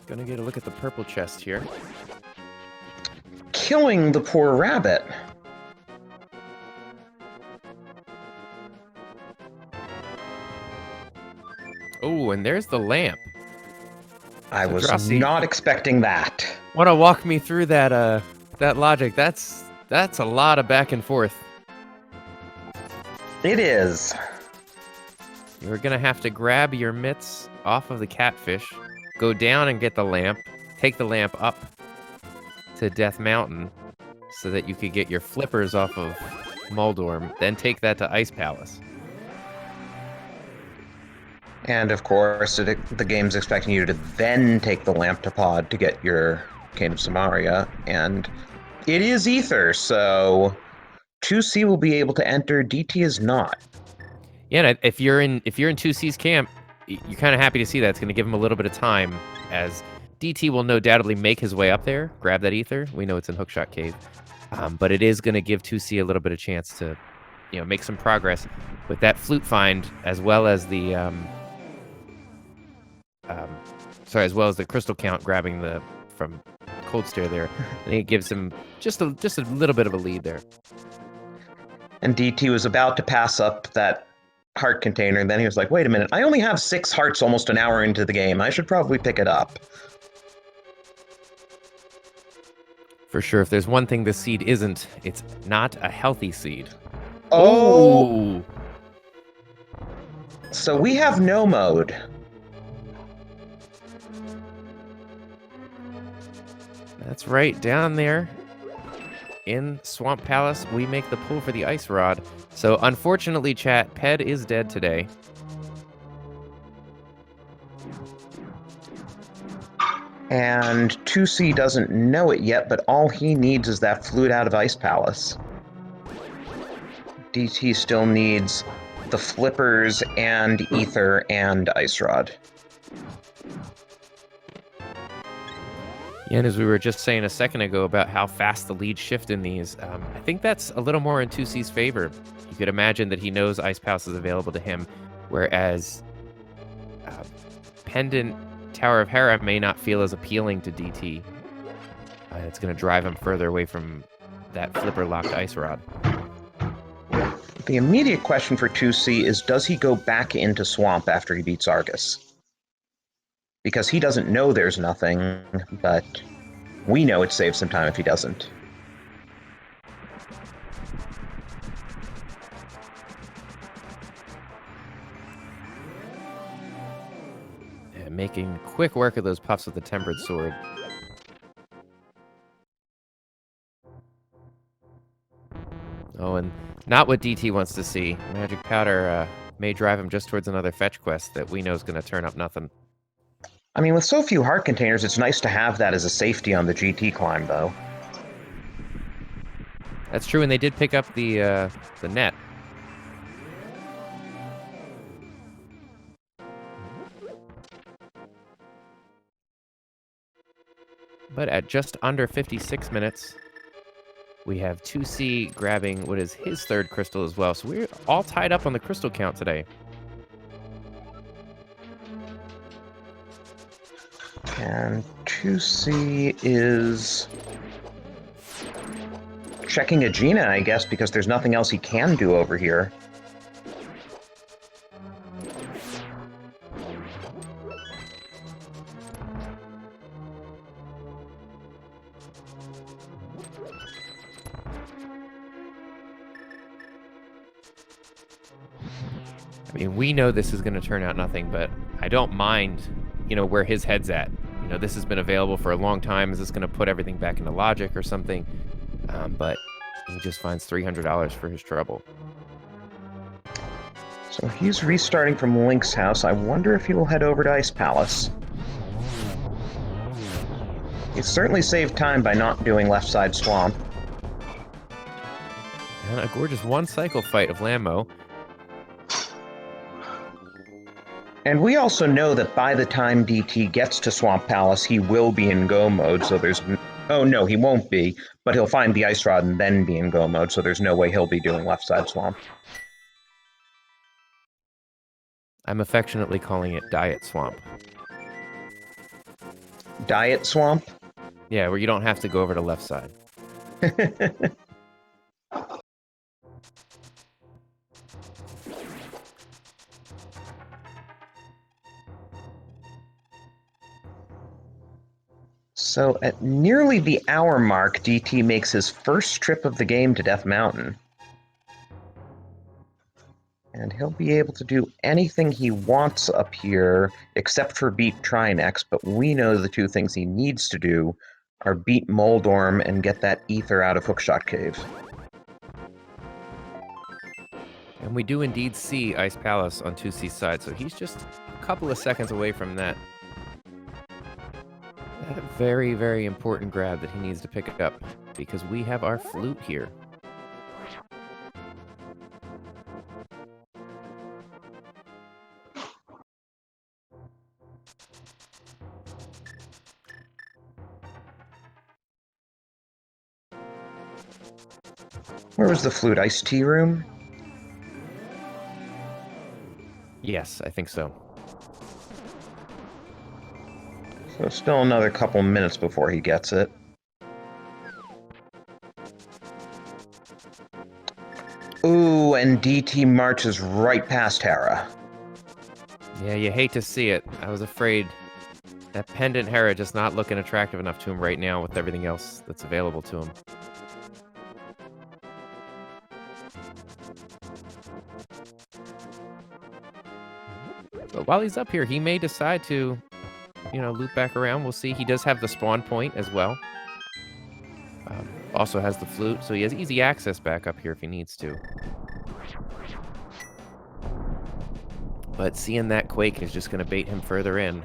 Gonna get a look at the purple chest here. Killing the poor rabbit. Oh, and there's the lamp. I So was Drosy, not expecting that. want to walk me through that that logic? That's a lot of back and forth. It is. You're gonna have to grab your mitts off of the catfish, go down and get the lamp, take the lamp up to Death Mountain so that you could get your flippers off of Muldorm, then take that to Ice Palace. And of course, the game's expecting you to then take the lamp to Pod to get your Cane of Samaria, and it is Ether, so 2C will be able to enter, DT is not. Yeah, and if you're in 2C's camp, you're kind of happy to see that. It's going to give him a little bit of time, as DT will no doubtedly make his way up there, grab that Ether. We know it's in Hookshot Cave, but it is going to give 2C a little bit of chance to, make some progress with that flute find, as well as the as well as the crystal count grabbing from Cold Stare there. And it gives him just a little bit of a lead there. And DT was about to pass up that heart container, and then he was like, wait a minute, I only have 6 hearts almost an hour into the game. I should probably pick it up. For sure, if there's one thing this seed isn't, it's not a healthy seed. Oh! So we have no mode. That's right, down there in Swamp Palace, we make the pull for the Ice Rod. So unfortunately, chat, Ped is dead today. And 2C doesn't know it yet, but all he needs is that flute out of Ice Palace. DT still needs the flippers and Ether and Ice Rod. Yeah, and as we were just saying a second ago about how fast the leads shift in these, I think that's a little more in 2C's favor. You could imagine that he knows Ice Palace is available to him, whereas Pendant Tower of Hera may not feel as appealing to DT. It's going to drive him further away from that flipper-locked Ice Rod. The immediate question for 2C is, does he go back into Swamp after he beats Argus? Because he doesn't know there's nothing, but we know it saves some time if he doesn't. Yeah, making quick work of those puffs with the Tempered Sword. Oh, and not what DT wants to see. Magic Powder may drive him just towards another fetch quest that we know is going to turn up nothing. I mean, with so few heart containers, it's nice to have that as a safety on the GT climb, though. That's true, and they did pick up the net. But at just under 56 minutes, we have 2C grabbing what is his 3rd crystal as well. So we're all tied up on the crystal count today. And 2C is checking Aegina, I guess, because there's nothing else he can do over here. I mean, we know this is going to turn out nothing, but I don't mind, where his head's at. This has been available for a long time. Is this going to put everything back into logic or something? But he just finds $300 for his trouble. So he's restarting from Link's house. I wonder if he will head over to Ice Palace. He's certainly saved time by not doing left side swamp. And a gorgeous one-cycle fight of Lammo. And we also know that by the time DT gets to Swamp Palace, he will be in go mode, so there's... Oh, no, he won't be, but he'll find the Ice Rod and then be in go mode, so there's no way he'll be doing left side swamp. I'm affectionately calling it Diet Swamp. Diet swamp? Yeah, where you don't have to go over to left side. So at nearly the hour mark, DT makes his first trip of the game to Death Mountain. And he'll be able to do anything he wants up here, except for beat Trinex, but we know the two things he needs to do are beat Moldorm and get that ether out of Hookshot Cave. And we do indeed see Ice Palace on TwoC's side, so he's just a couple of seconds away from that. That very, very important grab that he needs to pick up, because we have our flute here. Where was the flute? Iced tea room? Yes, I think so. So still another couple minutes before he gets it. Ooh, and DT marches right past Hera. Yeah, you hate to see it. I was afraid that pendant Hera just not looking attractive enough to him right now with everything else that's available to him. But while he's up here, he may decide to, loop back around. We'll see. He does have the spawn point as well. Also has the flute, so he has easy access back up here if he needs to. But seeing that Quake is just going to bait him further in.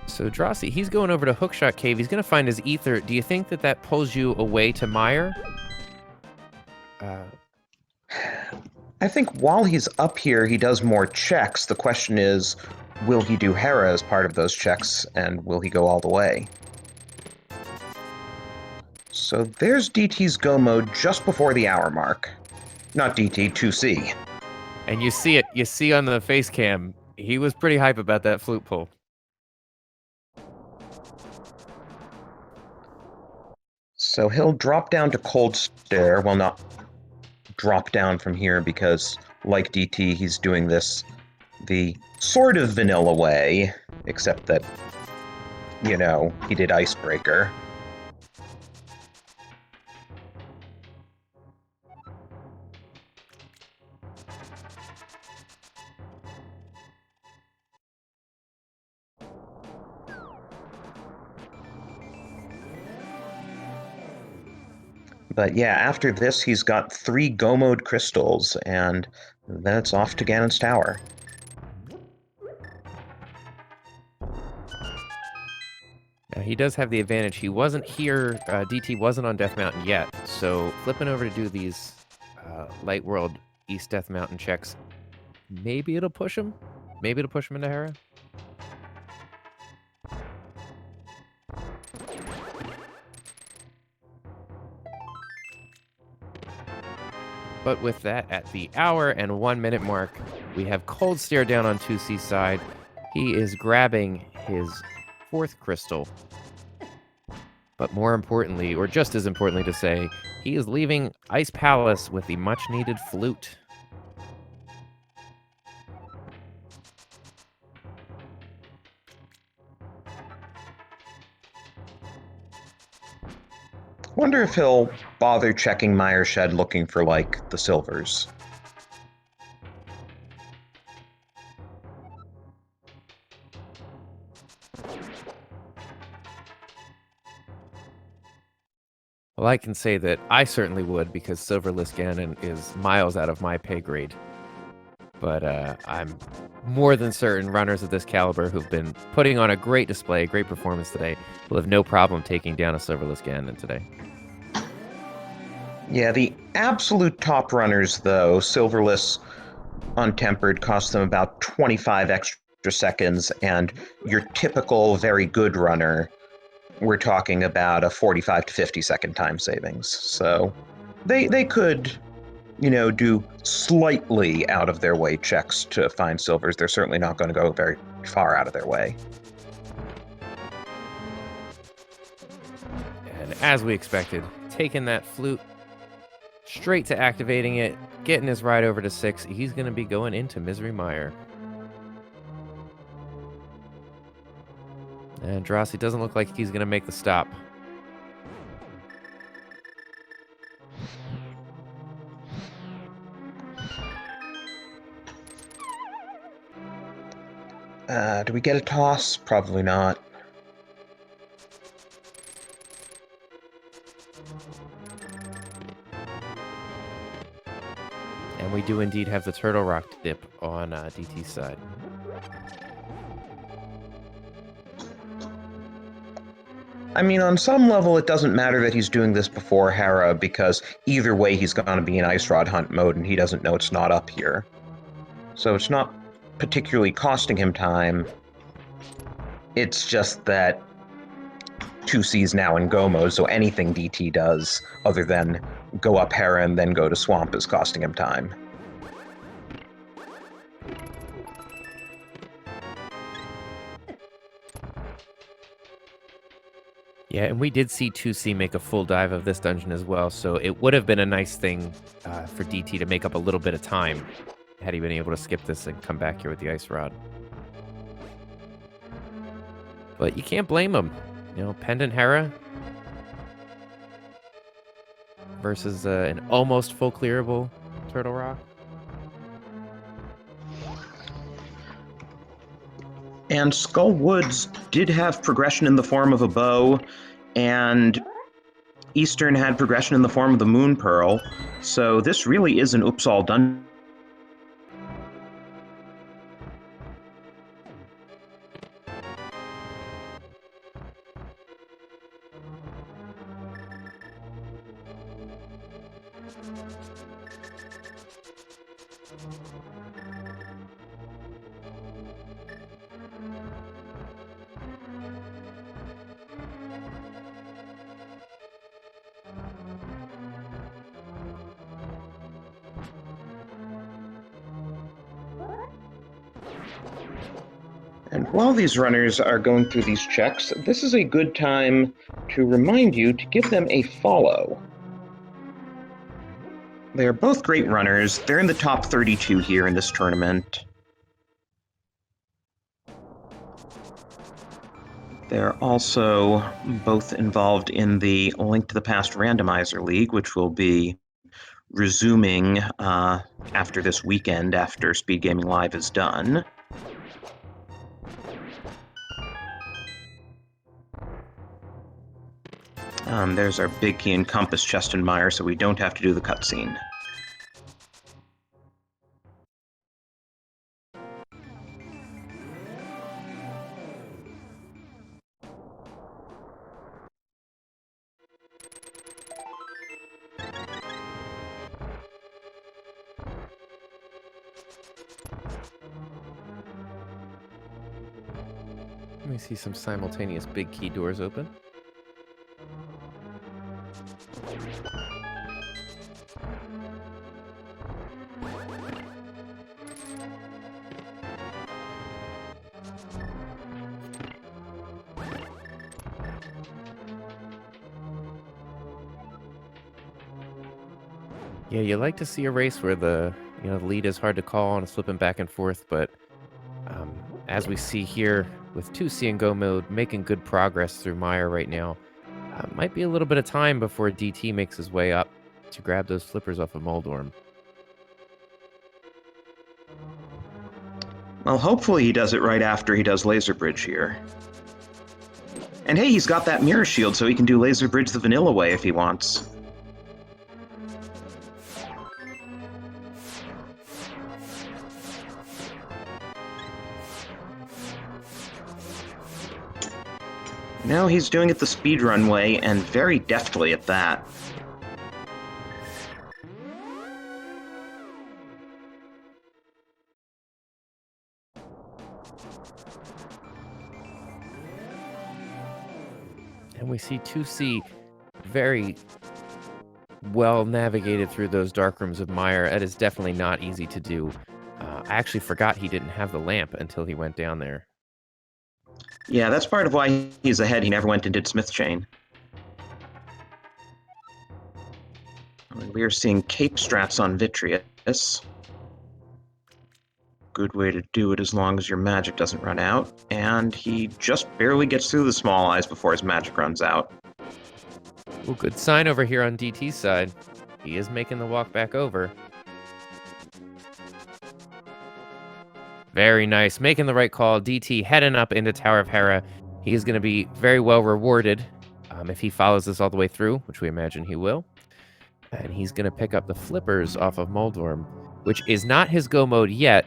So Drossi, he's going over to Hookshot Cave. He's going to find his ether. Do you think that that pulls you away to Meyer? I think while he's up here, he does more checks. The question is, will he do Hera as part of those checks, and will he go all the way? So there's DT's go mode just before the hour mark. Not DT, 2C. And you see it. You see on the face cam, he was pretty hype about that flute pull. So he'll drop down to Cold Stare. Well, not drop down from here because, like DT, he's doing this the sort of vanilla way, except that, he did Icebreaker. But yeah, after this, he's got 3 Go Mode crystals, and then it's off to Ganon's Tower. Now, he does have the advantage. He wasn't here. DT wasn't on Death Mountain yet, so flipping over to do these Light World East Death Mountain checks, maybe it'll push him. Maybe it'll push him into Hera. But with that, at the hour and 1 minute mark, we have Cold Stare down on 2C's side. He is grabbing his 4th crystal. But more importantly, or just as importantly to say, he is leaving Ice Palace with the much-needed flute. Wonder if he'll bother checking Meyer Shed looking for, the silvers. Well, I can say that I certainly would, because Silverless Ganon is miles out of my pay grade. But I'm more than certain runners of this caliber who've been putting on a great display, great performance today, will have no problem taking down a Silverless Ganon today. Yeah, the absolute top runners, though, Silverless Untempered, cost them about 25 extra seconds, and your typical very good runner, we're talking about a 45 to 50 second time savings. So they could, do slightly out of their way checks to find silvers. They're certainly not going to go very far out of their way. And as we expected, taking that flute straight to activating it, getting his ride over to 6, he's going to be going into Misery Mire. And Drosy doesn't look like he's going to make the stop. Do we get a toss? Probably not. And we do indeed have the Turtle Rock dip on DT's side. I mean, on some level, it doesn't matter that he's doing this before Hera, because either way he's going to be in Ice Rod Hunt mode, and he doesn't know it's not up here. So it's not particularly costing him time. It's just that TwoC's now in Go mode, so anything DT does, other than go up Hera and then go to Swamp, is costing him time. Yeah, and we did see TwoC make a full dive of this dungeon as well, so it would have been a nice thing for DT to make up a little bit of time had he been able to skip this and come back here with the Ice Rod. But you can't blame him. Pendant Hera versus an almost full clearable Turtle Rock. And Skull Woods did have progression in the form of a bow, and Eastern had progression in the form of the Moon Pearl, so this really is an Uppsal dungeon. And while these runners are going through these checks, this is a good time to remind you to give them a follow. They are both great runners. They're in the top 32 here in this tournament. They're also both involved in the Link to the Past Randomizer League, which will be resuming after this weekend, after SpeedGaming Live is done. There's our big key and compass chest and mire, so we don't have to do the cutscene. Let me see some simultaneous big key doors open. Yeah, you like to see a race where the lead is hard to call and it's flipping back and forth, but as we see here with TwoC in Go mode, making good progress through Mire right now. Might be a little bit of time before DT makes his way up to grab those flippers off of Moldorm. Well, hopefully he does it right after he does Laser Bridge here. And hey, he's got that mirror shield, so he can do Laser Bridge the vanilla way if he wants. Now he's doing it the speedrun way, and very deftly at that. And we see TwoC very well navigated through those dark rooms of Mire. That is definitely not easy to do. I actually forgot he didn't have the lamp until he went down there. Yeah, that's part of why he's ahead. He never went and did Smith Chain. We are seeing cape strats on Vitreous. Good way to do it as long as your magic doesn't run out. And he just barely gets through the small eyes before his magic runs out. Well, good sign over here on DT's side. He is making the walk back over. Very nice. Making the right call. DT heading up into Tower of Hera. He is going to be very well rewarded if he follows this all the way through, which we imagine he will. And he's going to pick up the flippers off of Moldworm, which is not his go mode yet,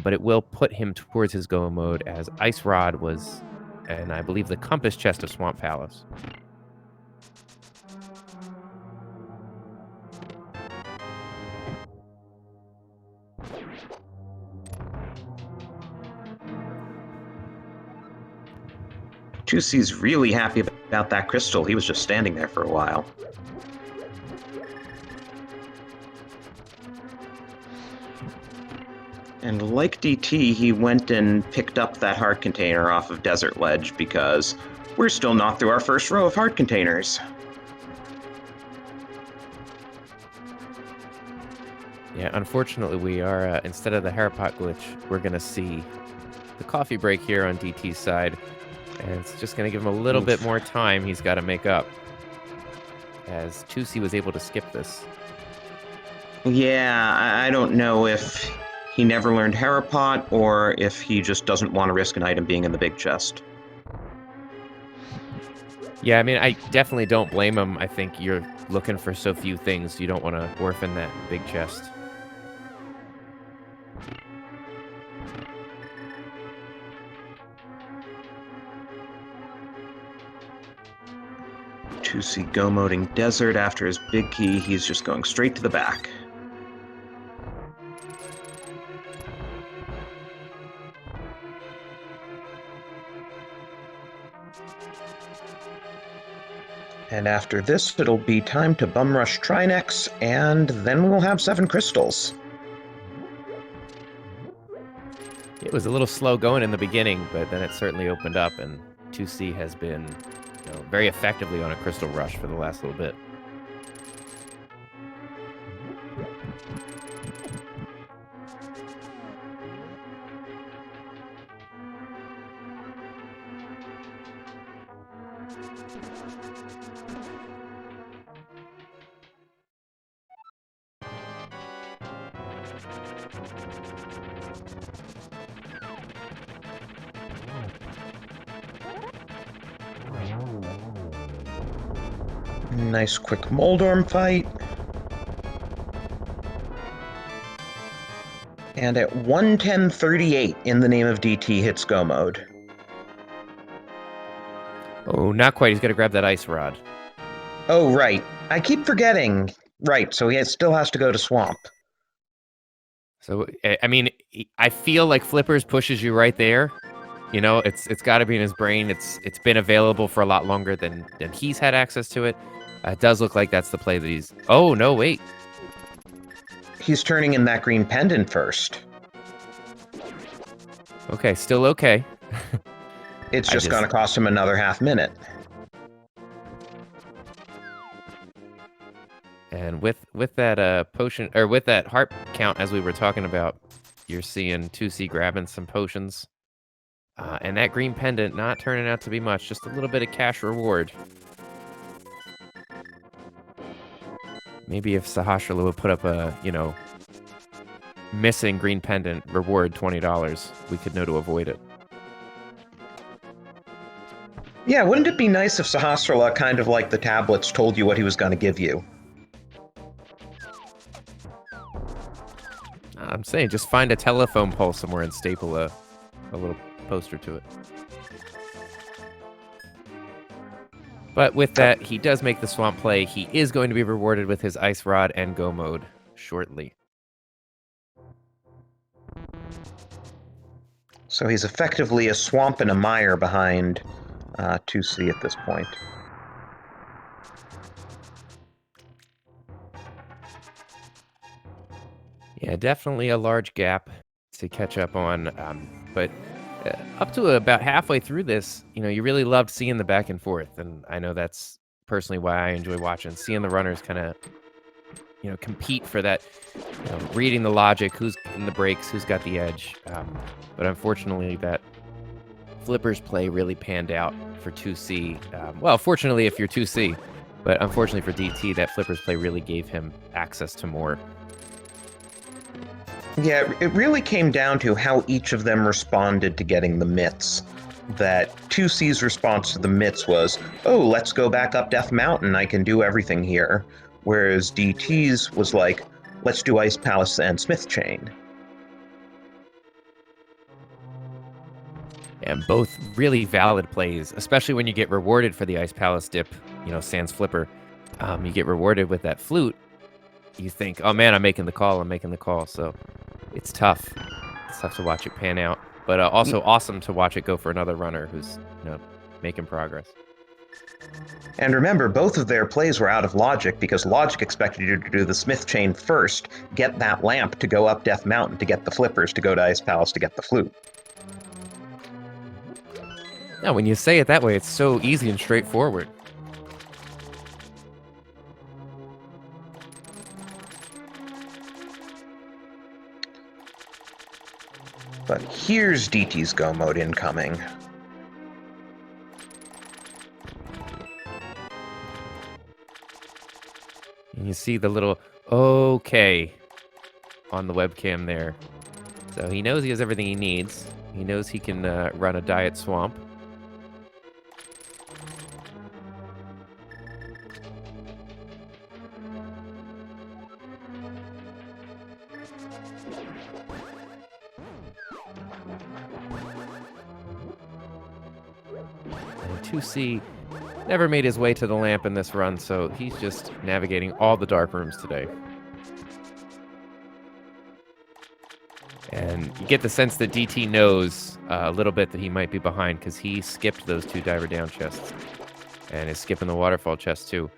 but it will put him towards his go mode as Ice Rod was, and I believe the Compass Chest of Swamp Palace. TwoC's really happy about that crystal. He was just standing there for a while. And like DT, he went and picked up that heart container off of Desert Ledge because we're still not through our first row of heart containers. Yeah, unfortunately, we are, instead of the Harapot glitch, we're going to see the coffee break here on DT's side. And it's just going to give him a little bit more time he's got to make up, as TwoC was able to skip this. Yeah, I don't know if he never learned Harapot or if he just doesn't want to risk an item being in the big chest. Yeah, I mean, I definitely don't blame him. I think you're looking for so few things, you don't want to orphan that big chest. TwoC go-moding Desert after his big key. He's just going straight to the back. And after this, it'll be time to bum rush Trinex, and then we'll have 7 crystals. It was a little slow going in the beginning, but then it certainly opened up, and TwoC has been very effectively on a crystal rush for the last little bit. Nice quick Moldorm fight. And at 1:10:38, In the Name of DT hits go mode. Oh, not quite. He's got to grab that ice rod. Oh, right. I keep forgetting. Right, so he still has to go to Swamp. So, I mean, I feel like Flippers pushes you right there. You know, it's got to be in his brain. It's been available for a lot longer than he's had access to it. It does look like that's the play that he's... Oh, no, wait. He's turning in that green pendant first. Okay, still okay. It's just going to cost him another half minute. And with that potion, or with that heart count, as we were talking about, you're seeing TwoC grabbing some potions. And that green pendant not turning out to be much, just a little bit of cash reward. Maybe if Sahasrahla would put up a, missing green pendant, reward $20, we could know to avoid it. Yeah, wouldn't it be nice if Sahasrara, kind of like the tablets, told you what he was going to give you? I'm saying just find a telephone pole somewhere and staple a little poster to it. But with that, he does make the swamp play. He is going to be rewarded with his ice rod and go mode shortly. So he's effectively a swamp and a mire behind TwoC at this point. Yeah, definitely a large gap to catch up on. But up to about halfway through this, you really loved seeing the back and forth. And I know that's personally why I enjoy watching, seeing the runners kind of, compete for that, reading the logic, who's in the breaks, who's got the edge. But unfortunately, that Flippers play really panned out for TwoC. Well, fortunately, if you're TwoC, but unfortunately for DT, that Flippers play really gave him access to more. Yeah, it really came down to how each of them responded to getting the mitts. That TwoC's response to the mitts was, oh, let's go back up Death Mountain, I can do everything here. Whereas DT's was like, let's do Ice Palace and Smith Chain. And both really valid plays, especially when you get rewarded for the Ice Palace dip, sans flipper. You get rewarded with that flute. You think, oh man, I'm making the call. So it's tough. It's tough to watch it pan out. But also awesome to watch it go for another runner who's, making progress. And remember, both of their plays were out of logic because logic expected you to do the Smith Chain first, get that lamp to go up Death Mountain to get the flippers, to go to Ice Palace to get the flute. Yeah, when you say it that way, it's so easy and straightforward. But here's DT's go mode incoming. And you see the little okay on the webcam there. So he knows he has everything he needs. He knows he can run a diet swamp. And TwoC never made his way to the lamp in this run, so he's just navigating all the dark rooms today. And you get the sense that DT knows a little bit that he might be behind because he skipped those 2 diver down chests and is skipping the waterfall chest too.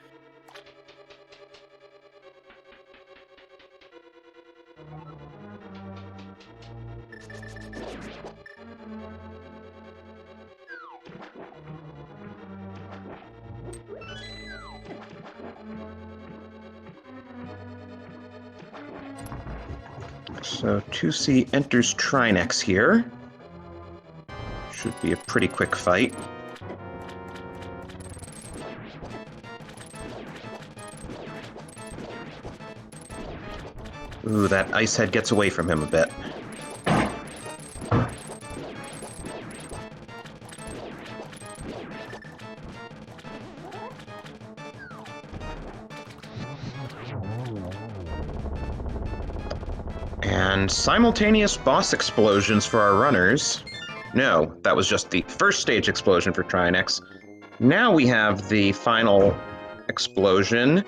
So TwoC enters Trinex here. Should be a pretty quick fight. Ooh, that ice head gets away from him a bit. And simultaneous boss explosions for our runners. No, that was just the first stage explosion for Trinex. Now we have the final explosion,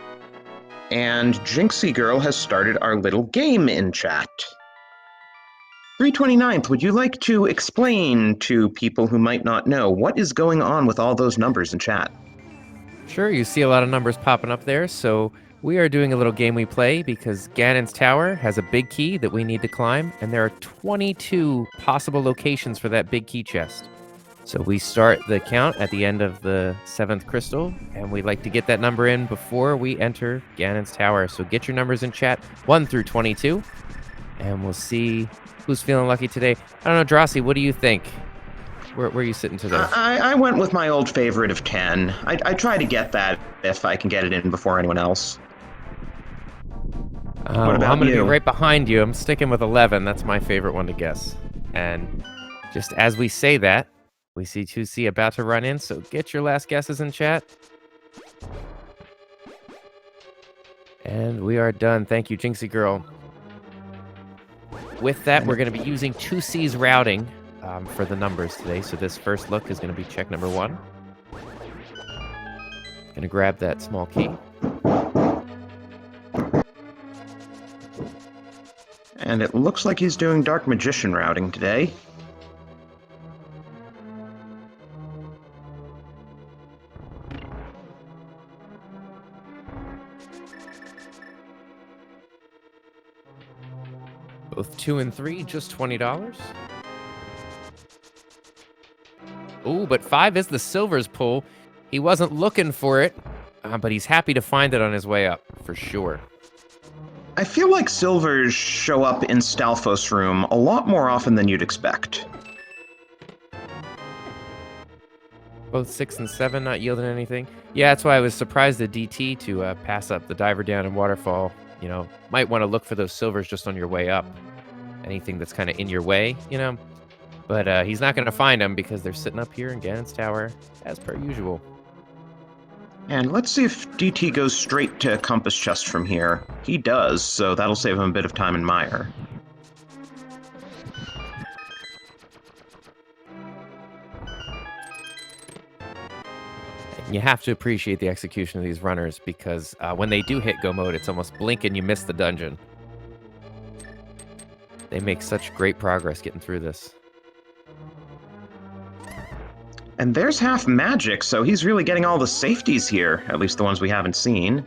and Jinxie Girl has started our little game in chat. 329th, would you like to explain to people who might not know what is going on with all those numbers in chat? Sure, you see a lot of numbers popping up there, so we are doing a little game we play because Ganon's Tower has a big key that we need to climb, and there are 22 possible locations for that big key chest. So we start the count at the end of the 7th crystal, and we like to get that number in before we enter Ganon's Tower. So get your numbers in chat, 1 through 22, and we'll see who's feeling lucky today. I don't know, Drossi, what do you think? Where are you sitting today? I went with my old favorite of 10. I try to get that if I can get it in before anyone else. What about I'm going to you? be right behind you. I'm sticking with 11. That's my favorite one to guess. And just as we say that, We see 2C about to run in, so get your last guesses in chat. And we are done. Thank you, Jinxie Girl. With that, we're going to be using 2C's routing for the numbers today. So this first look is going to be check number 1. Going to grab that small key. And it looks like he's doing Dark Magician routing today. Both 2 and 3, just $20. Ooh, but 5 is the silvers pull. He wasn't looking for it, but he's happy to find it on his way up, for sure. I feel like silvers show up in Stalfos' room a lot more often than you'd expect. Both 6 and 7 not yielding anything. Yeah, that's why I was surprised at DT to pass up the diver down and waterfall. You know, might want to look for those silvers just on your way up. Anything that's kind of in your way, you know. But he's not going to find them because they're sitting up here in Ganon's Tower, as per usual. And let's see if DT goes straight to Compass Chest from here. He does, so that'll save him a bit of time in Mire. You have to appreciate the execution of these runners because when they do hit go mode, it's almost blink and you miss the dungeon. They make such great progress getting through this. And there's half magic, so he's really getting all the safeties here, at least the ones we haven't seen.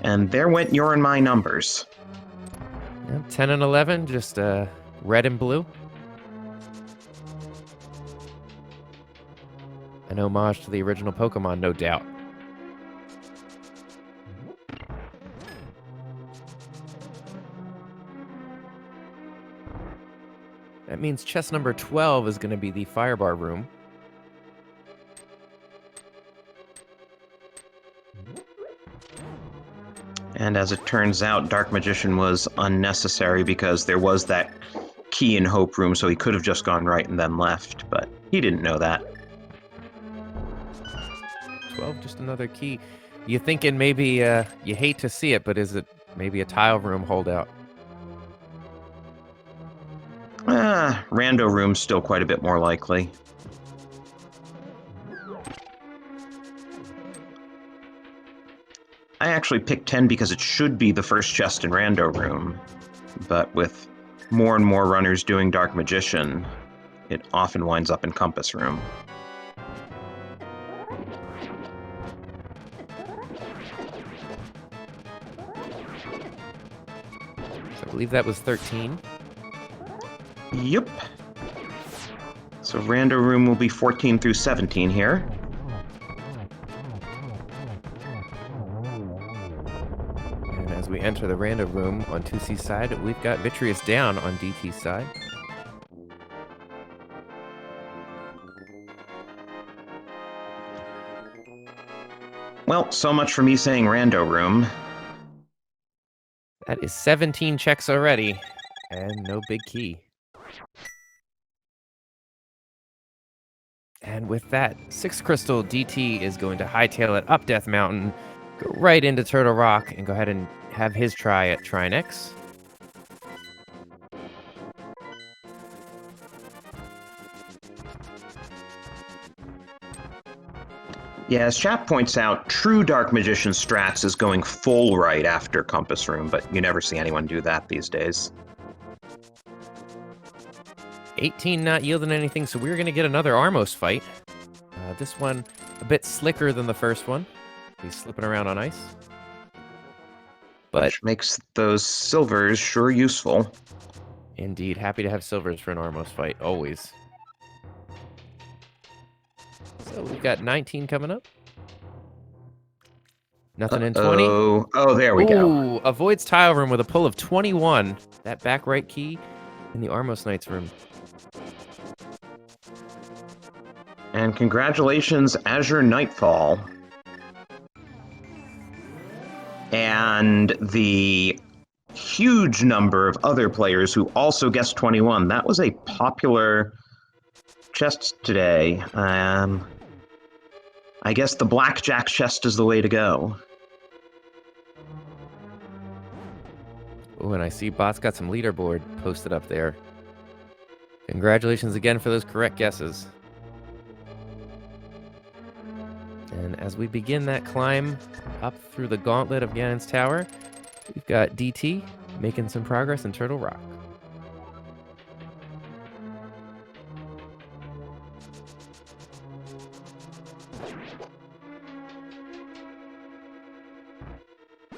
And there went your and my numbers. Yeah, 10 and 11, just red and blue. An homage to the original Pokemon, no doubt. That means chest number 12 is going to be the Firebar room. And as it turns out, Dark Magician was unnecessary because there was that key in Hope Room, so he could have just gone right and then left, but he didn't know that. 12, just another key. You thinking maybe you hate to see it, but is it maybe a tile room holdout? Rando Room's still quite a bit more likely. I actually picked 10 because it should be the first chest in Rando Room, but with more and more runners doing Dark Magician, it often winds up in Compass Room. I believe that was 13. Yep. So Rando Room will be 14 through 17 here. And as we enter the Rando Room on 2C's side, we've got Vitreous down on DT's side. Well, so much for me saying Rando Room. That is 17 checks already, and no big key. And with that, 6 crystal, DT is going to hightail it up Death Mountain, go right into Turtle Rock, and go ahead and have his try at Trine X. Yeah, as chat points out, true Dark Magician strats is going full right after Compass Room, but you never see anyone do that these days. 18 not yielding anything, so we're going to get another Armos fight. This one a bit slicker than the first one. He's slipping around on ice. But which makes those silvers sure useful. Indeed, happy to have silvers for an Armos fight, always. So we've got 19 coming up. Nothing in 20. Oh, there we go. Avoids tile room with a pull of 21. That back right key in the Armos Knights room. And congratulations, Azure Nightfall. And the huge number of other players who also guessed 21. That was a popular chests today. I guess the blackjack chest is the way to go. Oh, and I see Bot's got some leaderboard posted up there. Congratulations again for those correct guesses. And as we begin that climb up through the gauntlet of Ganon's Tower, we've got DT making some progress in Turtle Rock.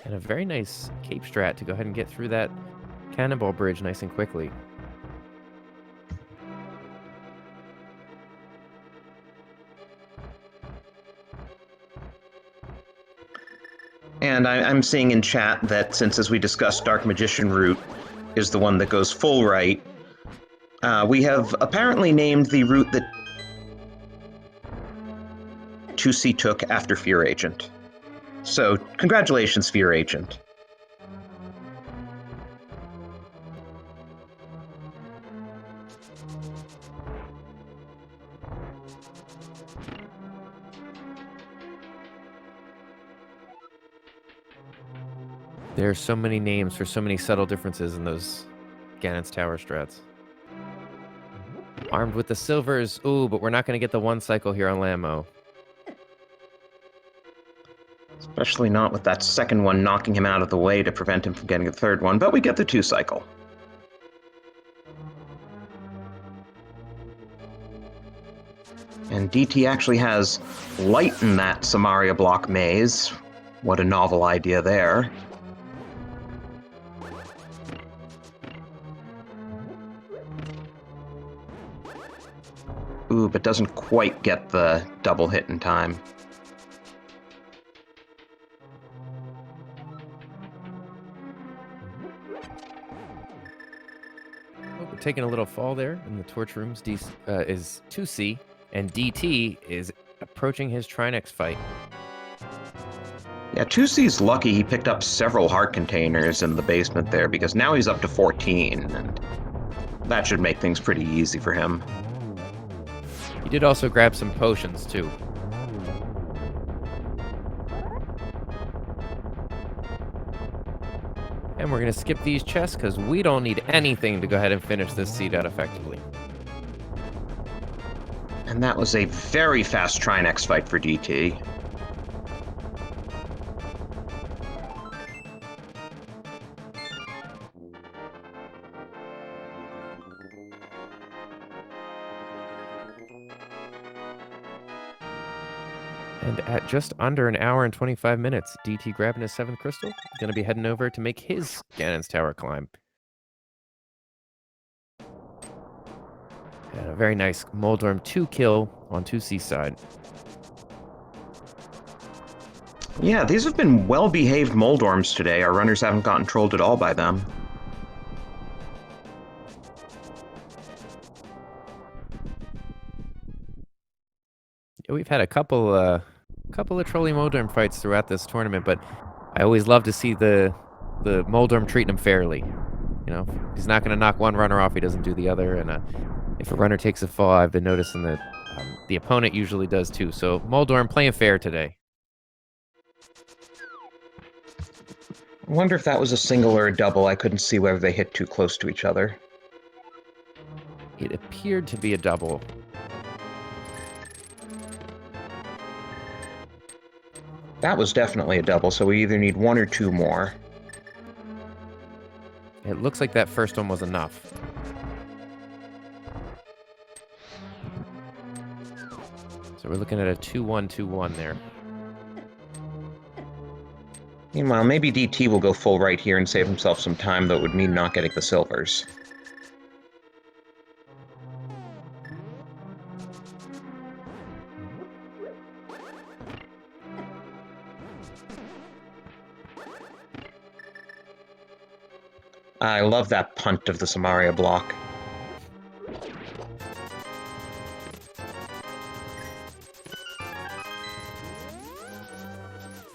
And a very nice cape strat to go ahead and get through that cannonball bridge nice and quickly. And I'm seeing in chat that since, as we discussed, Dark Magician route is the one that goes full right, we have apparently named the route that TwoC took after Fear Agent. So, congratulations, Fear Agent. There are so many names for so many subtle differences in those Ganon's Tower strats. Armed with the silvers. Ooh, but we're not going to get the one cycle here on Lammo. Especially not with that second one knocking him out of the way to prevent him from getting the third one, but we get the 2 cycle. And DT actually has light in that Samaria block maze. What a novel idea there. Ooh, but doesn't quite get the double hit in time. Oh, we're taking a little fall there in the torch rooms. Is 2C, and DT is approaching his Trinex fight. Yeah, 2C's lucky he picked up several heart containers in the basement there, because now he's up to 14, and that should make things pretty easy for him. He did also grab some potions, too. And we're going to skip these chests because we don't need anything to go ahead and finish this seed out effectively. And that was a very fast Trinex fight for DT. And at just under an hour and 25 minutes, DT grabbing his 7th crystal, going to be heading over to make his Ganon's Tower climb. And a very nice Moldorm 2 kill on 2C's side. Yeah, these have been well-behaved Moldorms today. Our runners haven't gotten trolled at all by them. Yeah, we've had a couple of trolly Moldorm fights throughout this tournament, but I always love to see the Moldorm treating him fairly. You know, he's not going to knock one runner off, he doesn't do the other, and if a runner takes a fall, I've been noticing that the opponent usually does too. So Moldorm playing fair today. I wonder if that was a single or a double. I couldn't see whether they hit too close to each other. It appeared to be a double. That was definitely a double, so we either need 1 or 2 more. It looks like that first one was enough. So we're looking at a 2-1-2-1 there. Meanwhile, maybe DT will go full right here and save himself some time, though it would mean not getting the silvers. I love that punt of the Samaria block.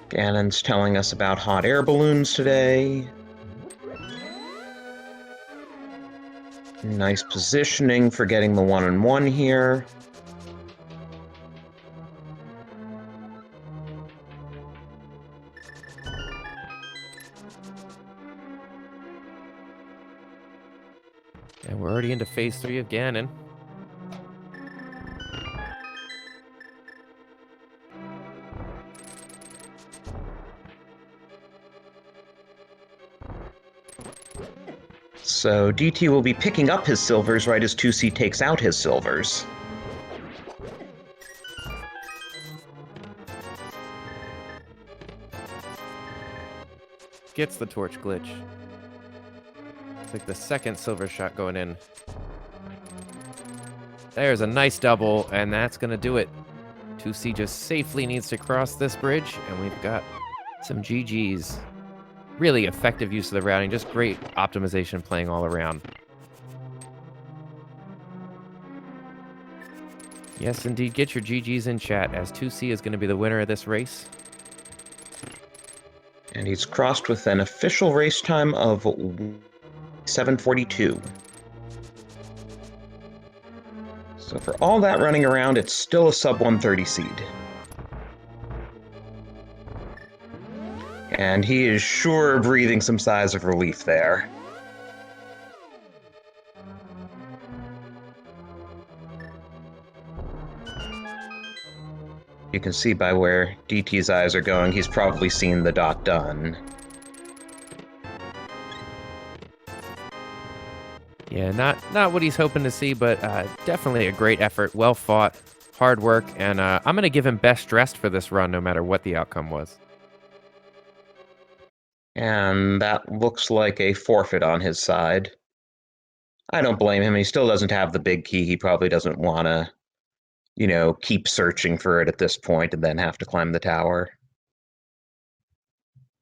Ganon's telling us about hot air balloons today. Nice positioning for getting the 1-on-1 here. And we're already into phase 3 of Ganon. So DT will be picking up his silvers right as 2C takes out his silvers. Gets the torch glitch. It's like the second silver shot going in. There's a nice double, and that's going to do it. 2C just safely needs to cross this bridge, and we've got some GGs. Really effective use of the routing, just great optimization playing all around. Yes, indeed, get your GGs in chat, as 2C is going to be the winner of this race. And he's crossed with an official race time of 7:42. So for all that running around, it's still a sub 130 seed. And he is sure breathing some sighs of relief there. You can see by where DT's eyes are going, he's probably seen the dot done. Yeah, not what he's hoping to see, but definitely a great effort, well fought, hard work, and I'm going to give him best dressed for this run, no matter what the outcome was. And that looks like a forfeit on his side. I don't blame him. He still doesn't have the big key. He probably doesn't want to, keep searching for it at this point and then have to climb the tower.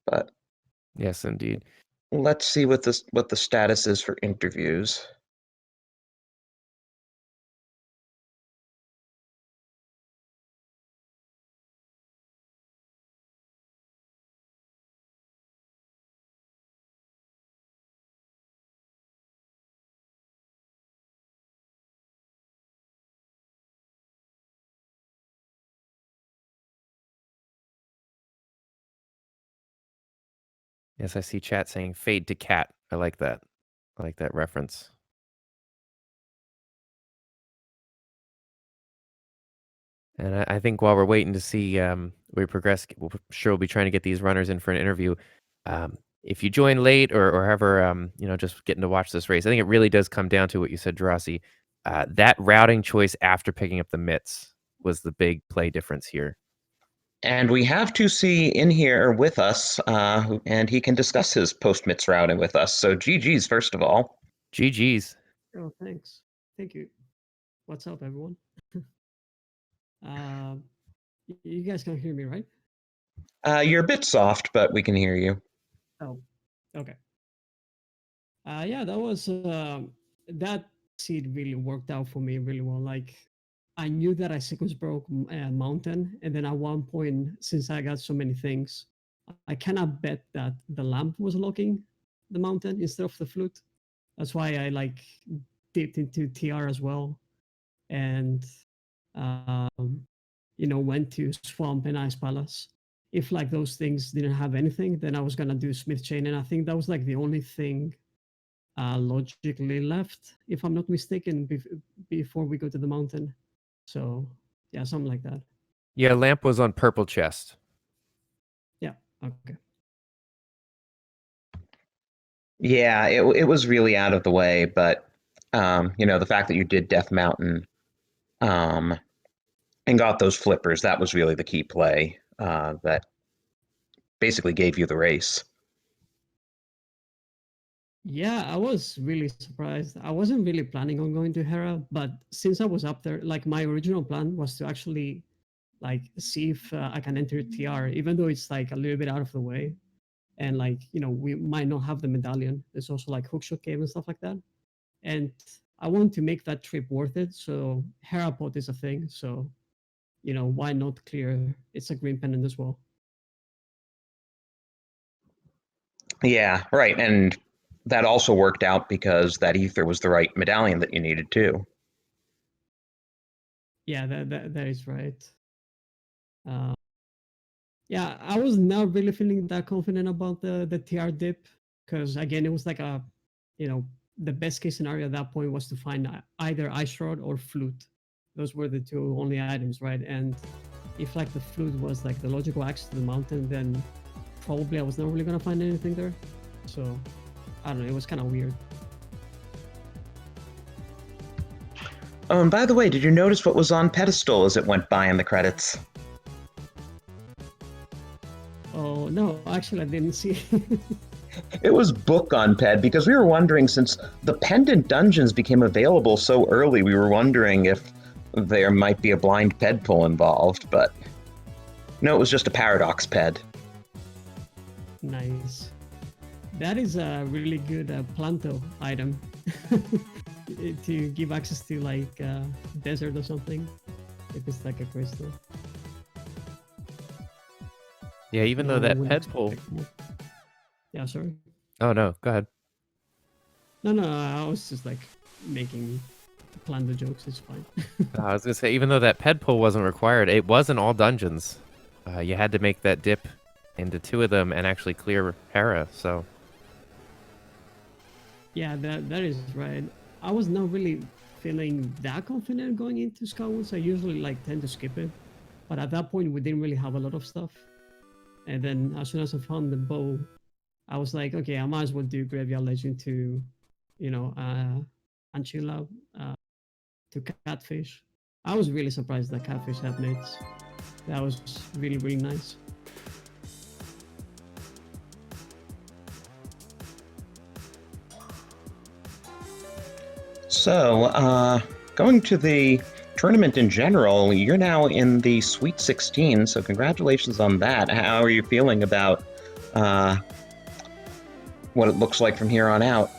But yes, indeed. Let's see what the status is for interviews. Yes, I see chat saying fade to cat. I like that. I like that reference. And I think while we're waiting to see we progress, we'll sure we'll be trying to get these runners in for an interview. If you join late or however, just getting to watch this race, I think it really does come down to what you said, Drossi. That routing choice after picking up the mitts was the big play difference here. And we have TwoC in here with us, and he can discuss his post-mitts routing with us. So GG's, first of all. GG's. Oh, thanks. Thank you. What's up, everyone? You guys can hear me, right? You're a bit soft, but we can hear you. Oh, okay. Yeah, that was that seed really worked out for me really well. Like, I knew that I sequence broke mountain, and then at one point, since I got so many things, I cannot bet that the lamp was locking the mountain instead of the flute. That's why I dipped into TR as well, and went to Swamp and Ice Palace. If those things didn't have anything, then I was gonna do Smith Chain, and I think that was the only thing logically left, if I'm not mistaken, before we go to the mountain. So yeah, something like that. Yeah, lamp was on purple chest. Yeah. Okay. Yeah, it was really out of the way, but the fact that you did Death Mountain, and got those flippers, that was really the key play that basically gave you the race. Yeah, I was really surprised. I wasn't really planning on going to Hera, but since I was up there, my original plan was to actually see if I can enter TR, even though it's a little bit out of the way. And we might not have the medallion. There's also Hookshot Cave and stuff like that. And I want to make that trip worth it. So Hera pot is a thing. So, why not clear? It's a green pendant as well. Yeah, right. And that also worked out because that ether was the right medallion that you needed too. Yeah, that is right. Uh, yeah, I was not really feeling that confident about the TR dip because again, it was like a, you know, the best case scenario at that point was to find either ice rod or flute. Those were the two only items, right? And if like the flute was like the logical access to the mountain, then probably I was not really gonna find anything there. So I don't know, it was kind of weird. Oh, and by the way, did you notice what was on pedestal as it went by in the credits? Oh no, actually I didn't see. It was book on Ped because we were wondering, since the pendant dungeons became available so early, we were wondering if there might be a blind Ped pull involved, but no, it was just a paradox Ped. Nice. That is a really good planto item to give access to like desert or something if it's like a crystal. Yeah, even though that ped pull. Yeah, sorry. Oh no, go ahead. No, I was just like making planto jokes. It's fine. I was gonna say, even though that ped pull wasn't required, it was in all dungeons. You had to make that dip into 2 of them and actually clear Hera. So. Yeah, that is right. I was not really feeling that confident going into Skywoods. I usually like tend to skip it, but at that point we didn't really have a lot of stuff. And then as soon as I found the bow, I was like, okay, I might as well do Graveyard Legend to, you know, Anchilla, to Catfish. I was really surprised that Catfish had mates. That was really, really nice. So, going to the tournament in general, you're now in the Sweet 16, so congratulations on that. How are you feeling about what it looks like from here on out?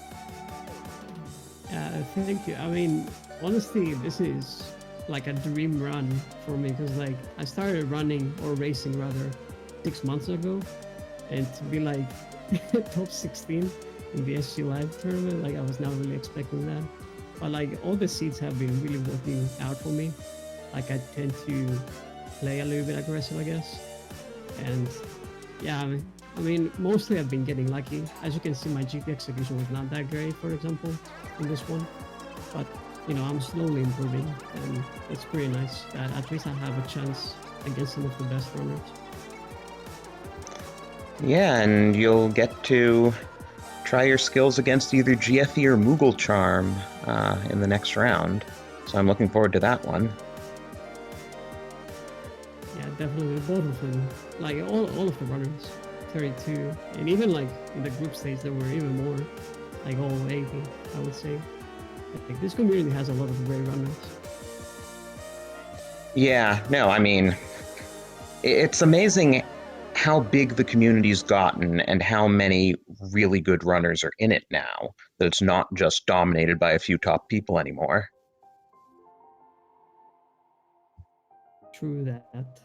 Thank you. I mean, honestly, this is like a dream run for me because like I started running or racing rather 6 months ago, and to be like top 16 in the SG Live tournament, like I was not really expecting that. But like all the seeds have been really working out for me. Like I tend to play a little bit aggressive, I guess. And yeah, I mean, mostly I've been getting lucky. As you can see, my GP execution was not that great, for example, in this one. But you know, I'm slowly improving, and it's pretty nice that at least I have a chance against some of the best runners. Yeah, and you'll get to try your skills against either GFE or Moogle Charm in the next round. So I'm looking forward to that one. Yeah, definitely both of them. Like all of the runners, 32, and even like in the group stage there were even more, like all 80, I would say. Like this community has a lot of great runners. Yeah, no, I mean, it's amazing how big the community's gotten and how many really good runners are in it now, that it's not just dominated by a few top people anymore. True that.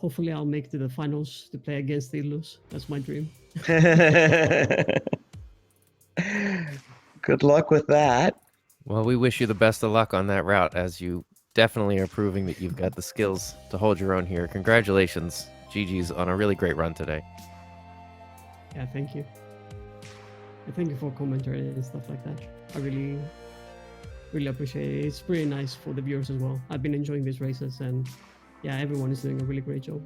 Hopefully I'll make it to the finals to play against Ilus. That's my dream. Good luck with that. Well, we wish you the best of luck on that route, as you definitely are proving that you've got the skills to hold your own here. Congratulations, GG's, on a really great run today. Yeah, thank you. And thank you for commentary and stuff like that. I really appreciate it. It's pretty nice for the viewers as well. I've been enjoying these races, and yeah, everyone is doing a really great job.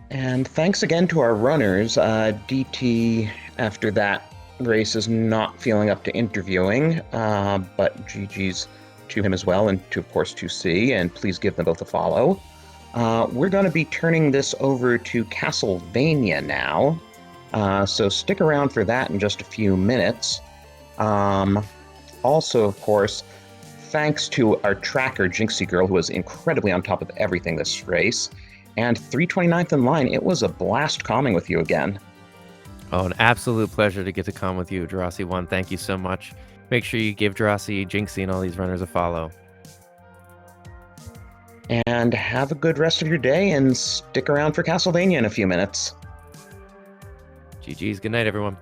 And thanks again to our runners. DT, after that race, is not feeling up to interviewing, but GG's to him as well, and to, of course, TwoC, and please give them both a follow. We're going to be turning this over to Castlevania now, so stick around for that in just a few minutes. Also, of course, thanks to our tracker, Jinxie Girl, who was incredibly on top of everything this race, and 329th in line. It was a blast calming with you again. Oh, an absolute pleasure to get to come with you, Jurassic1. Thank you so much. Make sure you give Jurassic, Jinxie, and all these runners a follow. And have a good rest of your day, and stick around for Castlevania in a few minutes. GG's. Good night, everyone.